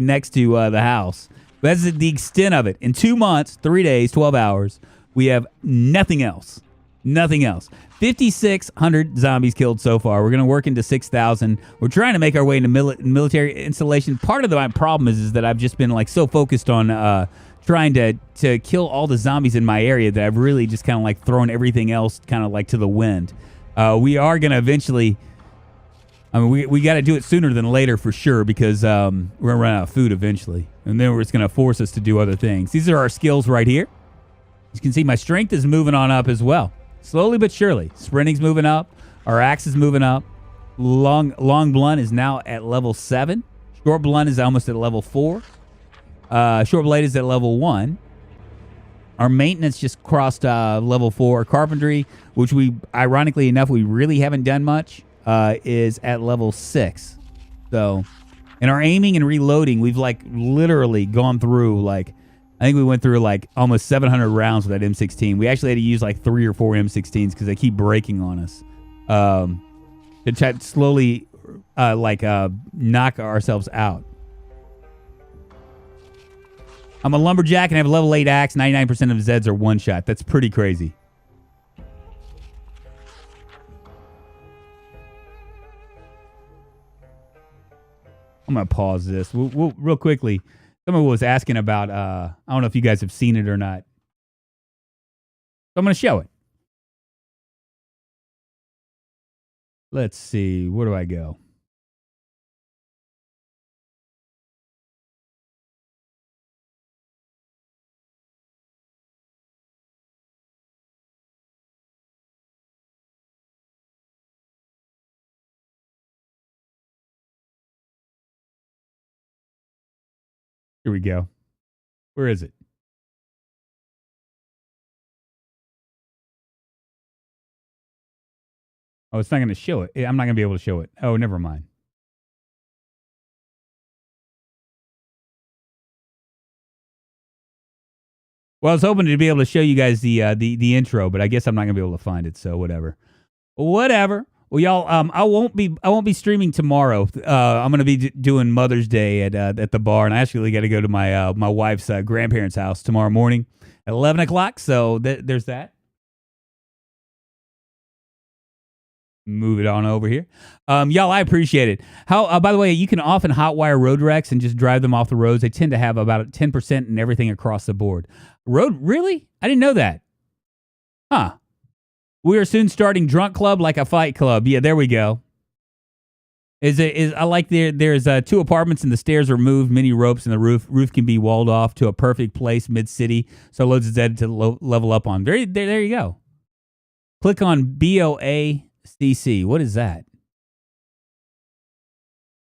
Speaker 1: next to the house. But that's the extent of it. In 2 months, 3 days, 12 hours, we have nothing else. Nothing else. 5,600 zombies killed so far. We're going to work into 6,000. We're trying to make our way into military installation. Part of my problem is that I've just been so focused on trying to kill all the zombies in my area that I've really just kind of thrown everything else kind of to the wind. We are going to eventually, I mean, we got to do it sooner than later for sure, because we're going to run out of food eventually. And then it's going to force us to do other things. These are our skills right here. You can see my strength is moving on up as well. Slowly but surely. Sprinting's moving up. Our axe is moving up. Long blunt is now at level 7. Short blunt is almost at level 4. Short blade is at level 1. Our maintenance just crossed level 4. Carpentry, which we, ironically enough, we really haven't done much, is at level 6. So, and our aiming and reloading, we've like literally gone through like, I think we went through like almost 700 rounds with that M16. We actually had to use like 3 or 4 M16s because they keep breaking on us. To try to slowly knock ourselves out. I'm a lumberjack and I have a level 8 axe. 99% of Zeds are one shot. That's pretty crazy. I'm going to pause this. We'll real quickly. Someone was asking about, I don't know if you guys have seen it or not. So I'm going to show it. Let's see. Where do I go? Here we go. Where is it? Oh, it's not going to show it. I'm not going to be able to show it. Oh, never mind. Well, I was hoping to be able to show you guys the intro, but I guess I'm not going to be able to find it. So whatever. Whatever. Well, y'all, I won't be streaming tomorrow. I'm going to be doing Mother's Day at the bar, and I actually got to go to my my wife's grandparents' house tomorrow morning at 11 o'clock. So there's that. Move it on over here. Y'all, I appreciate it. How, by the way, you can often hotwire road wrecks and just drive them off the roads. They tend to have about 10% in everything across the board. Really? I didn't know that. Huh. We are soon starting Drunk Club like a fight club. Yeah, there we go. I like there's 2 apartments and the stairs are moved, many ropes in the roof. Roof can be walled off to a perfect place mid-city. So loads of Zed to level up on. There you go. Click on BOACC. What is that?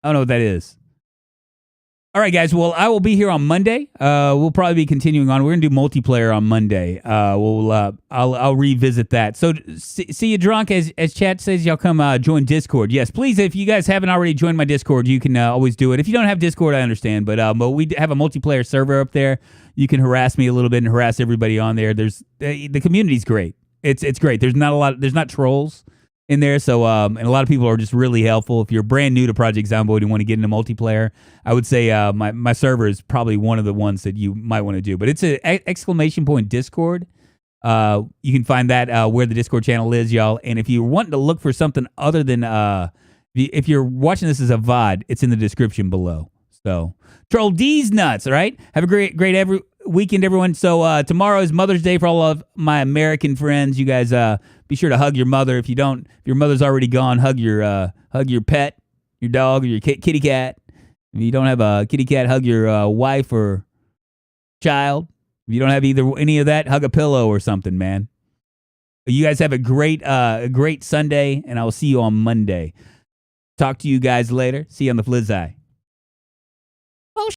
Speaker 1: I don't know what that is. All right, guys. Well, I will be here on Monday. We'll probably be continuing on. We're gonna do multiplayer on Monday. I'll revisit that. So see you drunk as chat says. Y'all come join Discord. Yes, please. If you guys haven't already joined my Discord, you can always do it. If you don't have Discord, I understand. But we have a multiplayer server up there. You can harass me a little bit and harass everybody on there. The community's great. It's great. There's not trolls in there, so and a lot of people are just really helpful. If you're brand new to Project Zomboid and want to get into multiplayer, I would say my server is probably one of the ones that you might want to do. But it's an exclamation point Discord. You can find that where the Discord channel is, y'all. And if you're wanting to look for something other than if you're watching this as a VOD, it's in the description below. So troll D's nuts, all right? Have a great every weekend, everyone. So tomorrow is Mother's Day for all of my American friends. You guys be sure to hug your mother. If your mother's already gone, hug your pet, your dog, or your kitty cat. If you don't have a kitty cat, hug your wife or child. If you don't have any of that, hug a pillow or something, man. You guys have a great Sunday, and I will see you on Monday. Talk to you guys later. See you on the flip side.